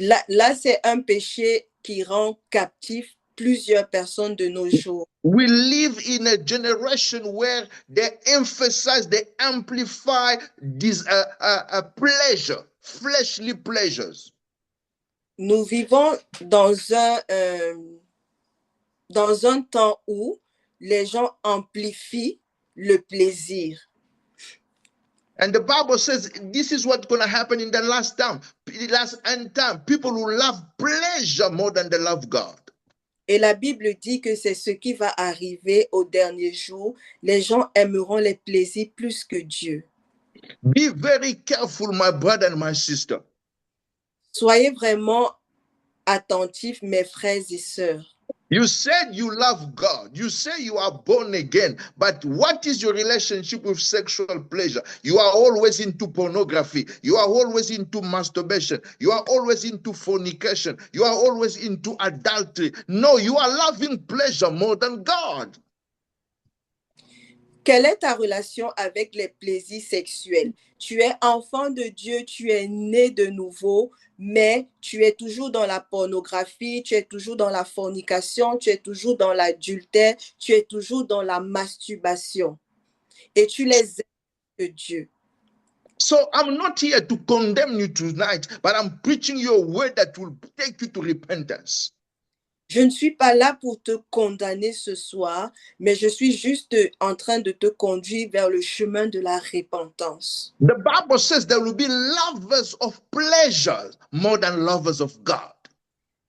Là, c'est un péché qui rend captif plusieurs personnes de nos jours. We live in a generation where they emphasize, they amplify these pleasure, fleshly pleasures. Nous vivons dans un temps où les gens amplifient le plaisir. And the Bible says this is what's going to happen in the last time. the last end time, people who love pleasure more than they love God. Et la Bible dit que c'est ce qui va arriver au dernier jour. Les gens aimeront les plaisirs plus que Dieu. Be very careful, my brother and my sister. Soyez vraiment attentifs, mes frères et sœurs. You said you love God. You say you are born again. But what is your relationship with sexual pleasure? You are always into pornography. You are always into masturbation. You are always into fornication. You are always into adultery. No, you are loving pleasure more than God. Quelle est ta relation avec les plaisirs sexuels? Tu es enfant de Dieu, tu es né de nouveau, mais tu es toujours dans la pornographie, tu es toujours dans la fornication, tu es toujours dans l'adultère, tu es toujours dans la masturbation. Et tu les aimes de Dieu. So I'm not here to condemn you tonight, but I'm preaching you a word that will take you to repentance. Je ne suis pas là pour te condamner ce soir, mais je suis juste en train de te conduire vers le chemin de la repentance. The Bible says there will be lovers of pleasure more than lovers of God.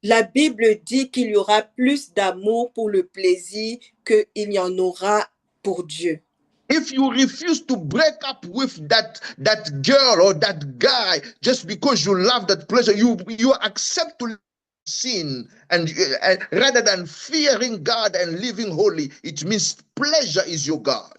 La Bible dit qu'il y aura plus d'amour pour le plaisir qu'il y en aura pour Dieu. If you refuse to break up with that girl or that guy just because you love that pleasure, you accept to sin, and rather than fearing God and living holy, it means pleasure is your God.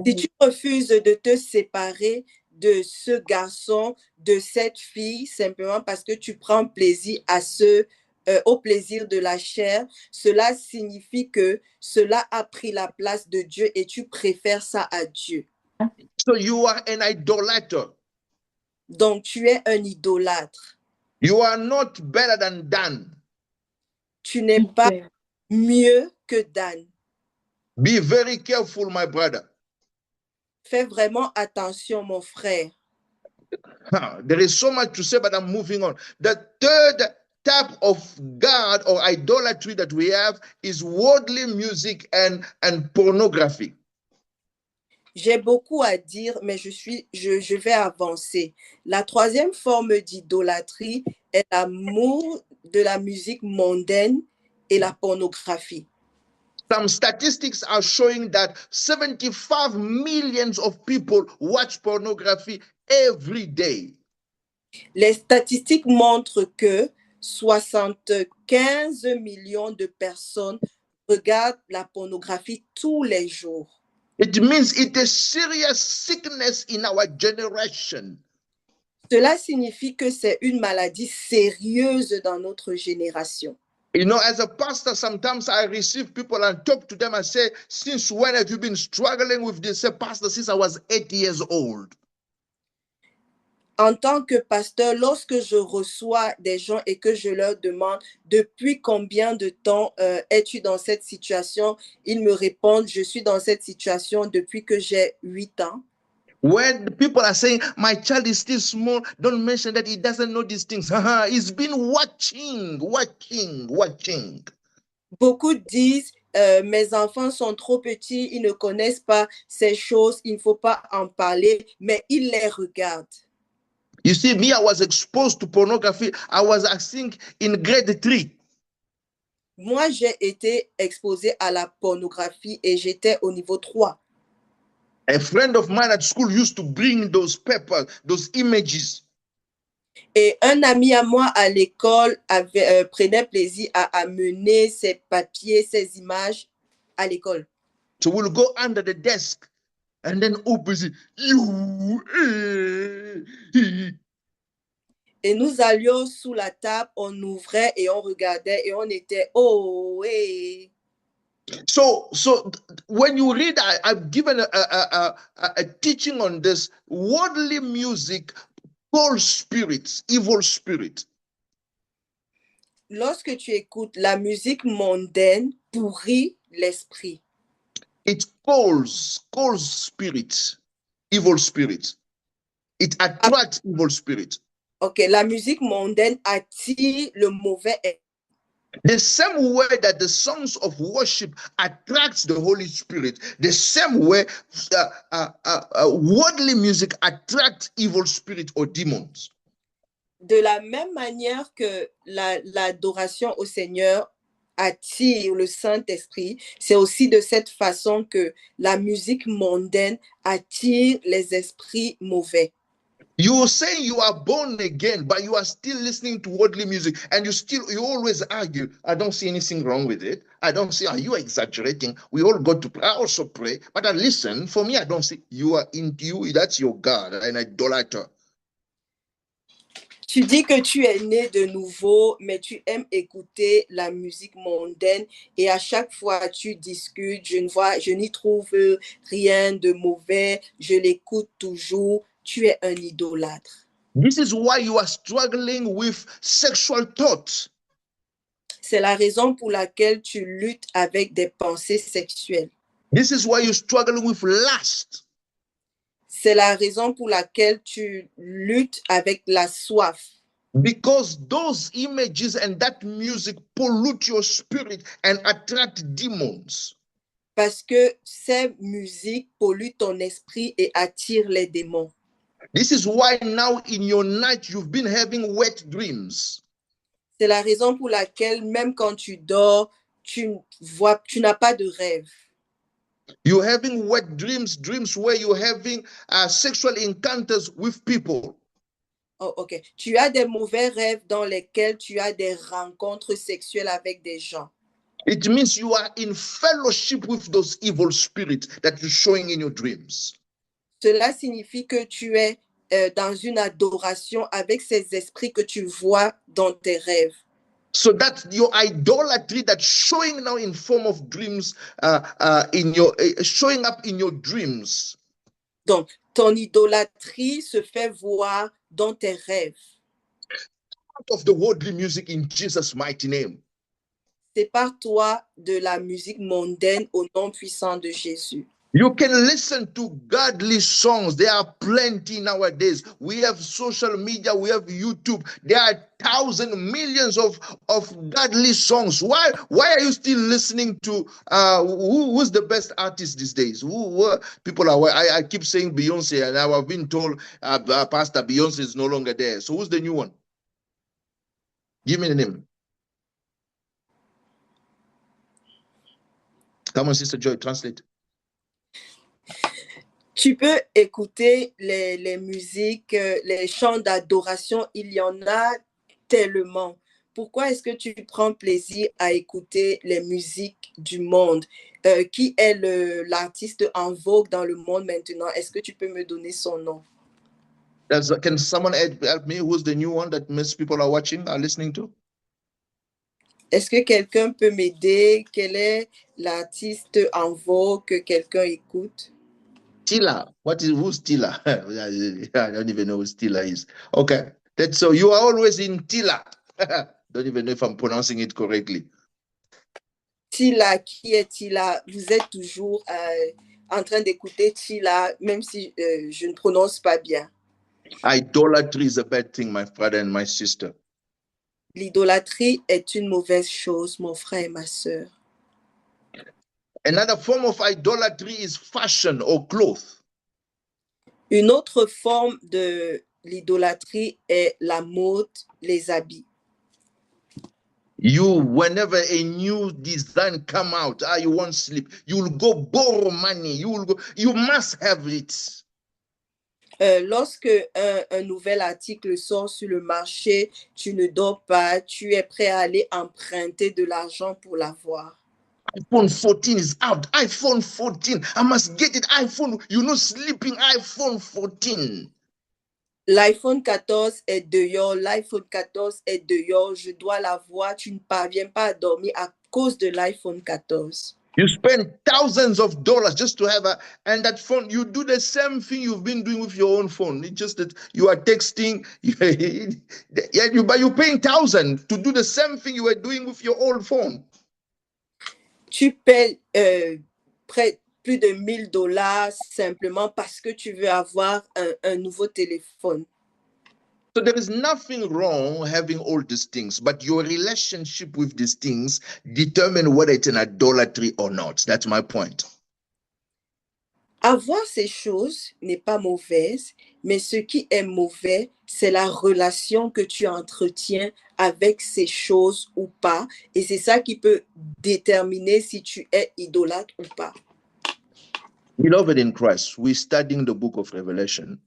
Si tu refuses de te séparer de ce garçon, de cette fille, simplement parce que tu prends plaisir au plaisir de la chair, cela signifie que cela a pris la place de Dieu et tu préfères ça à Dieu. So you are an idolater. Donc tu es un idolâtre. You are not better than Dan. Tu n'es pas mieux que Dan. Be very careful, my brother. Fais vraiment attention, mon frère. There is so much to say, but I'm moving on. The third type of God or idolatry that we have is worldly music and pornography. J'ai beaucoup à dire, mais je vais avancer. La troisième forme d'idolâtrie est l'amour de la musique mondaine et la pornographie. Some statistics are showing that 75 millions of people watch pornography every day. Les statistiques montrent que 75 millions de personnes regardent la pornographie tous les jours. It means it's a serious sickness in our generation. Cela signifie que c'est une maladie sérieuse dans notre génération. You know, as a pastor, sometimes I receive people and talk to them and say, since when have you been struggling with this? Say, Pastor, since I was 8 years old. En tant que pasteur, lorsque je reçois des gens et que je leur demande depuis combien de temps es-tu dans cette situation, ils me répondent, je suis dans cette situation depuis que j'ai 8 ans. When people are saying, my child is still small, don't mention that he doesn't know these things. He's been watching. Beaucoup disent, mes enfants sont trop petits, ils ne connaissent pas ces choses, il ne faut pas en parler, mais ils les regardent. You see, me, I was exposed to pornography. I was, I think, in grade 3. Moi, j'ai été exposée à la pornographie et j'étais au niveau 3. A friend of mine at school used to bring those papers, those images. Et un ami à moi à l'école prenait plaisir à amener ses papiers, ses images à l'école. So we'll go under the desk and then open it. Et nous allions sous la table, on ouvrait et on regardait et on était oh hey. So when you read, I've given a teaching on this. Worldly music calls spirits, evil spirits. Lorsque tu écoutes la musique mondaine, pourrit l'esprit. It calls spirits, evil spirits. It attracts evil spirits. Ok, la musique mondaine attire le mauvais esprit. The same way that the songs of worship attracts the Holy Spirit, the same way worldly music attracts evil spirit or demons. De la même manière que l'adoration au Seigneur attire le Saint-Esprit, c'est aussi de cette façon que la musique mondaine attire les esprits mauvais. You say you are born again, but you are still listening to worldly music, and you always argue. I don't see anything wrong with it. I don't see. Are you exaggerating? We all go to pray. I also pray, but I listen. For me, I don't see. You are in you. That's your God, an idolater. Tu dis que tu es né de nouveau, mais tu aimes écouter la musique mondaine et à chaque fois tu discutes, je n'y trouve rien de mauvais, je l'écoute toujours, tu es un idolâtre. This is why you are struggling with sexual thoughts. C'est la raison pour laquelle tu luttes avec des pensées sexuelles. This is why you're struggling with lust. C'est la raison pour laquelle tu luttes avec la soif. Because those images and that music pollute your spirit and attract demons. Parce que ces musiques polluent ton esprit et attirent les démons. This is why now in your night you've been having wet dreams. C'est la raison pour laquelle même quand tu dors, tu n'as pas de rêve. You're having wet dreams, dreams where you're having sexual encounters with people. Oh, ok. Tu as des mauvais rêves dans lesquels tu as des rencontres sexuelles avec des gens. It means you are in fellowship with those evil spirits that you're showing in your dreams. Cela signifie que tu es dans une adoration avec ces esprits que tu vois dans tes rêves. So that your idolatry that's showing now in form of dreams, showing up in your dreams. Donc, ton idolâtrie se fait voir dans tes rêves. Out of the worldly music in Jesus' mighty name. Sépare-toi de la musique mondaine au nom puissant de Jésus. You can listen to godly songs. There are plenty nowadays. We have social media, we have YouTube. There are thousands, millions of godly songs. Why are you still listening to who's the best artist these days? Who people are? I keep saying Beyonce, and now I've been told Pastor Beyonce is no longer there. So who's the new one? Give me the name. Come on, Sister Joy, translate. Tu peux écouter les musiques, les chants d'adoration, il y en a tellement. Pourquoi est-ce que tu prends plaisir à écouter les musiques du monde? Qui est l'artiste en vogue dans le monde maintenant? Est-ce que tu peux me donner son nom? Can someone help me? Who's the new one that most people are watching, are listening to? Est-ce que quelqu'un peut m'aider? Quel est l'artiste en vogue que quelqu'un écoute? Tila. Who's Tila? I don't even know who Tila is. Okay. So you are always in Tila. Don't even know if I'm pronouncing it correctly. Tila, qui est Tila? Vous êtes toujours en train d'écouter Tila, même si je ne prononce pas bien. Idolatry is a bad thing, my brother and my sister. L'idolâtrie est une mauvaise chose, mon frère et ma sœur. Another form of idolatry is fashion or clothes. Une autre forme de l'idolâtrie est la mode, les habits. Whenever a new design come out, you won't sleep. You will go borrow money. You must have it. Lorsque un nouvel article sort sur le marché, tu ne dors pas, tu es prêt à aller emprunter de l'argent pour l'avoir. iPhone 14 is out. iPhone 14. I must get it. iPhone. You're not sleeping. iPhone 14. L'iPhone 14 est dehors. L'iPhone 14 est dehors. Je dois l'avoir. Tu ne parviens pas à dormir à cause de l'iPhone 14. You spend thousands of dollars just to have and that phone, you do the same thing you've been doing with your own phone. It's just that you are texting, but you're paying thousands to do the same thing you were doing with your old phone. Tu paies plus de $1000 simplement parce que tu veux avoir un nouveau téléphone. So there is nothing wrong having all these things, but your relationship with these things determine whether it's an idolatry or not. That's my point. Avoir ces choses n'est pas mauvaise, mais ce qui est mauvais, c'est la relation que tu entretiens avec ces choses ou pas. Et c'est ça qui peut déterminer si tu es idolâtre ou pas. Beloved in Christ, we're studying the book of Revelation.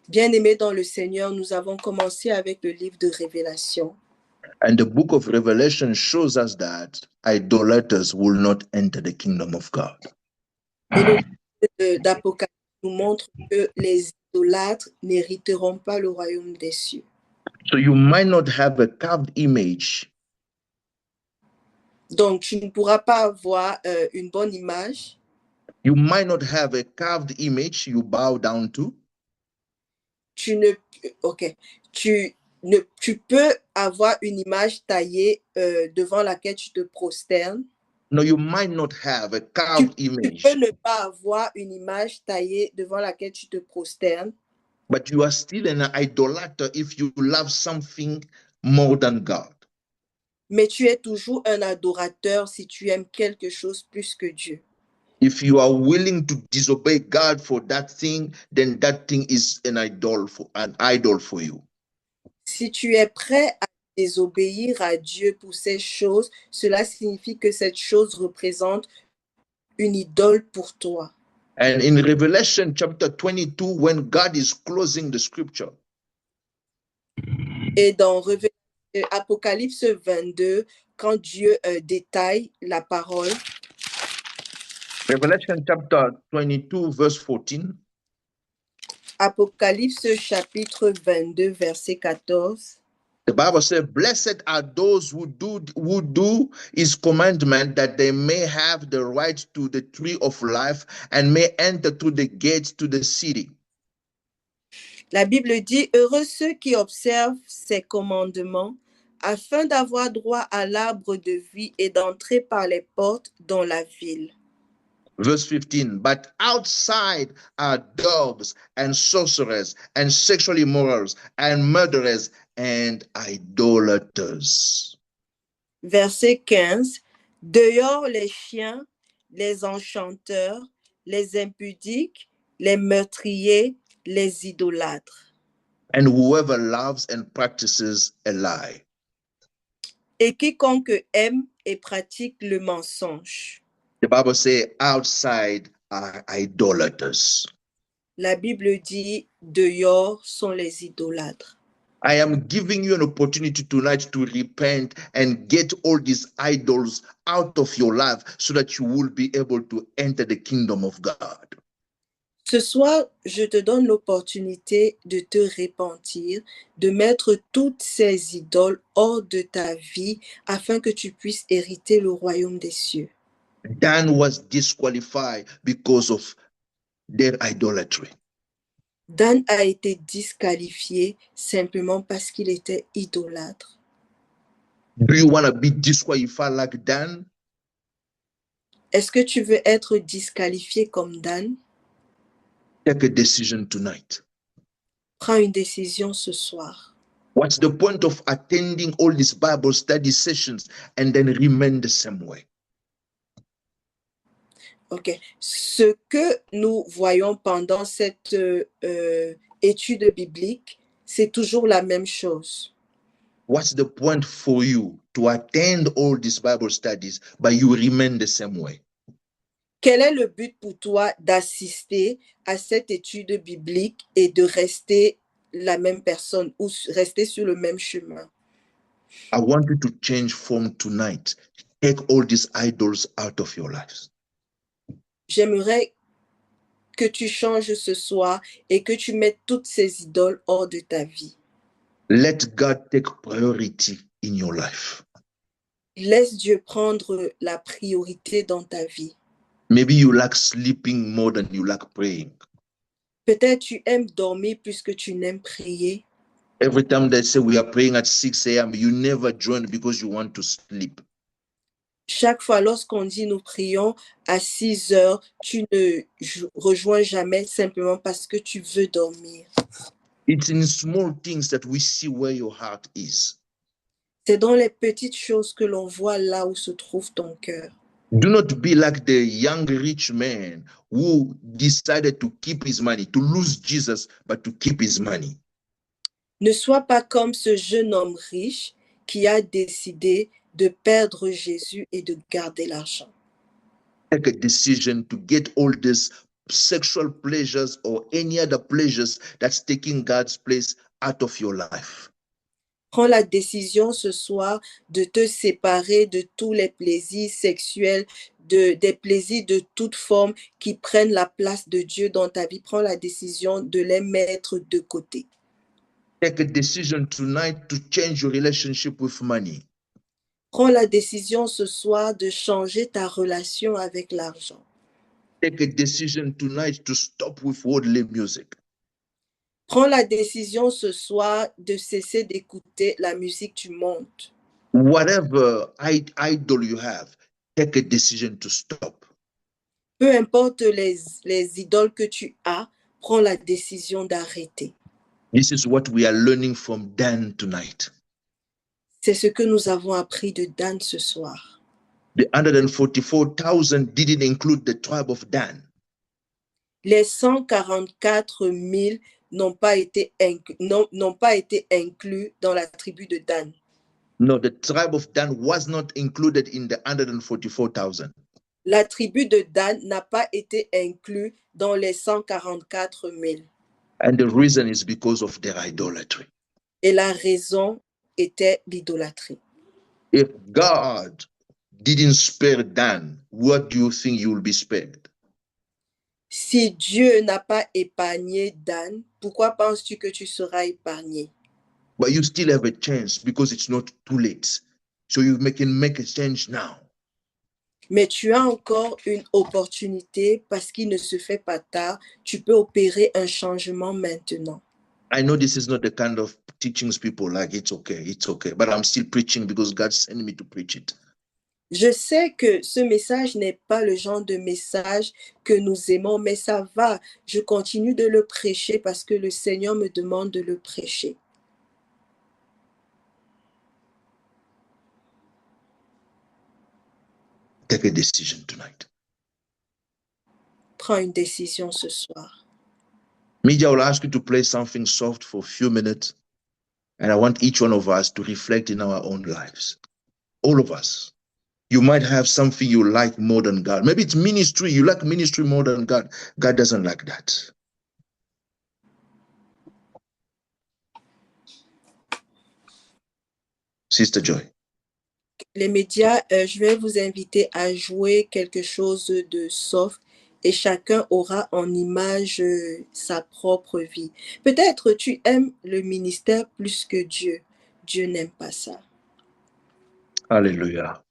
Bien-aimés dans le Seigneur, nous avons commencé avec le livre de Révélation. And the book of Revelation shows us that idolaters will not enter the kingdom of God. Et le livre d'Apocalypse nous montre que les idolâtres n'hériteront pas le royaume des cieux. So you might not have a carved image. Donc, tu ne pourras pas avoir une bonne image. You might not have a carved image you bow down to. Tu peux avoir une image taillée devant laquelle tu te prosternes. No, you might not have a Tu carved image, peux ne pas avoir une image taillée devant laquelle tu te prosternes, but you are still an idolater if you love something more than God. mais tu es toujours un adorateur si tu aimes quelque chose plus que Dieu. If you are willing to disobey God for that thing, then that thing is an idol for you. Si tu es prêt à désobéir à Dieu pour ces choses, cela signifie que cette chose représente une idole pour toi. And in Revelation chapter 22, when God is closing the scripture, Et dans Apocalypse 22, quand Dieu détaille la parole, Revelation chapter 22, verse 14, Apocalypse chapitre 22, verset 14, the Bible says, "Blessed are those who do his commandment, that they may have the right to the tree of life and may enter through the gates to the city." la Bible dit, heureux ceux qui observent ses commandements, afin d'avoir droit à l'arbre de vie et d'entrer par les portes dans la ville. Verse 15, "But outside are dogs and sorcerers and sexual immorals and murderers and idolaters." Verset 15, dehors les chiens, les enchanteurs, les impudiques, les meurtriers, les idolâtres. And whoever loves and practices a lie. Et quiconque aime et pratique le mensonge. The Bible says outside are idolaters. La Bible dit, dehors sont les idolâtres. I am giving you an opportunity tonight to repent and get all these idols out of your life so that you will be able to enter the kingdom of God. Ce soir, je te donne l'opportunité de te repentir, de mettre toutes ces idoles hors de ta vie afin que tu puisses hériter le royaume des cieux. Dan was disqualified because of their idolatry. Dan a été disqualifié simplement parce qu'il était idolâtre. Do you want to be disqualified like Dan? Est-ce que tu veux être disqualifié comme Dan? Take a decision tonight. Prends une décision ce soir. What's the point of attending all these Bible study sessions and then remain the same way? Ok. Ce que nous voyons pendant cette étude biblique, c'est toujours la même chose. What's the point for you to attend all these Bible studies, but you remain the same way? Quel est le but pour toi d'assister à cette étude biblique et de rester la même personne ou rester sur le même chemin? I want you to change form tonight. Take all these idols out of your lives. J'aimerais que tu changes ce soir et que tu mettes toutes ces idoles hors de ta vie. Let God take priority in your life. Laisse Dieu prendre la priorité dans ta vie. Maybe you like sleeping more than you like praying. Peut-être tu aimes dormir plus que tu n'aimes prier. Every time they say we are praying at 6 a.m., you never join because you want to sleep. Chaque fois, lorsqu'on dit nous prions à 6 heures, tu ne rejoins jamais simplement parce que tu veux dormir. It's in small things that we see where your heart is. C'est dans les petites choses que l'on voit là où se trouve ton cœur. Do not be like the young rich man who decided to keep his money, to lose Jesus, but to keep his money. Ne sois pas comme ce jeune homme riche qui a décidé de perdre Jésus et de garder l'argent. Take a decision to get all these sexual pleasures or any other pleasures that's taking God's place out of your life. Prends la décision ce soir de te séparer de tous les plaisirs sexuels, des plaisirs de toute forme qui prennent la place de Dieu dans ta vie. Prends la décision de les mettre de côté. Take a decision tonight to change your relationship with money. Prends la décision ce soir de changer ta relation avec l'argent. Take a decision tonight to stop with worldly music. Prends la décision ce soir de cesser d'écouter la musique du monde. Whatever idol you have, take a decision to stop. Peu importe les idoles que tu as, prends la décision d'arrêter. This is what we are learning from Dan tonight. C'est ce que nous avons appris de Dan ce soir. The 144,000 didn't include the tribe of Dan. Les 144 000 n'ont pas été inclus dans la tribu de Dan. No, the tribe of Dan was not included in the 144,000. La tribu de Dan n'a pas été inclue dans les 144 000. And the reason is because of their idolatry. Et la raison était l'idolâtrie. If God didn't spare Dan, what do you think you will be spared? Si Dieu n'a pas épargné Dan, pourquoi penses-tu que tu seras épargné? But you still have a chance because it's not too late. So you can make a change now. Mais tu as encore une opportunité parce qu'il ne se fait pas tard. Tu peux opérer un changement maintenant. I know this is not the kind of teachings people like. It's okay. But I'm still preaching because God sent me to preach it. Je sais que ce message n'est pas le genre de message que nous aimons, mais ça va. Je continue de le prêcher parce que le Seigneur me demande de le prêcher. Take a decision tonight. Prends une décision ce soir. Media will ask you to play something soft for a few minutes. And I want each one of us to reflect in our own lives. All of us. You might have something you like more than God. Maybe it's ministry. You like ministry more than God. God doesn't like that. Sister Joy. Les médias, je vais vous inviter à jouer quelque chose de soft et chacun aura en image sa propre vie. Peut-être tu aimes le ministère plus que Dieu. Dieu n'aime pas ça. Alléluia.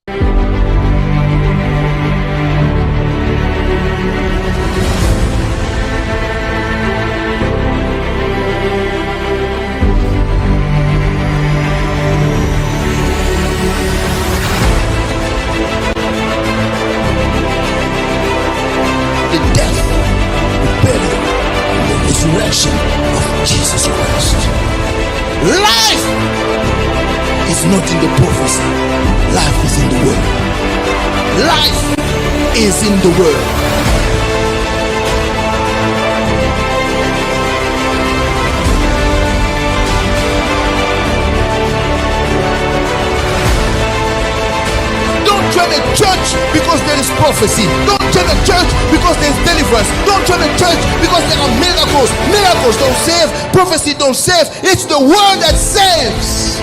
Resurrection of Jesus Christ. Life is not in the prophecy. Life is in the word. Life is in the word. Don't join a church because there is prophecy. Don't join a church because there is deliverance. Don't join a church because there are miracles. Miracles don't save. Prophecy don't save. It's the word that saves.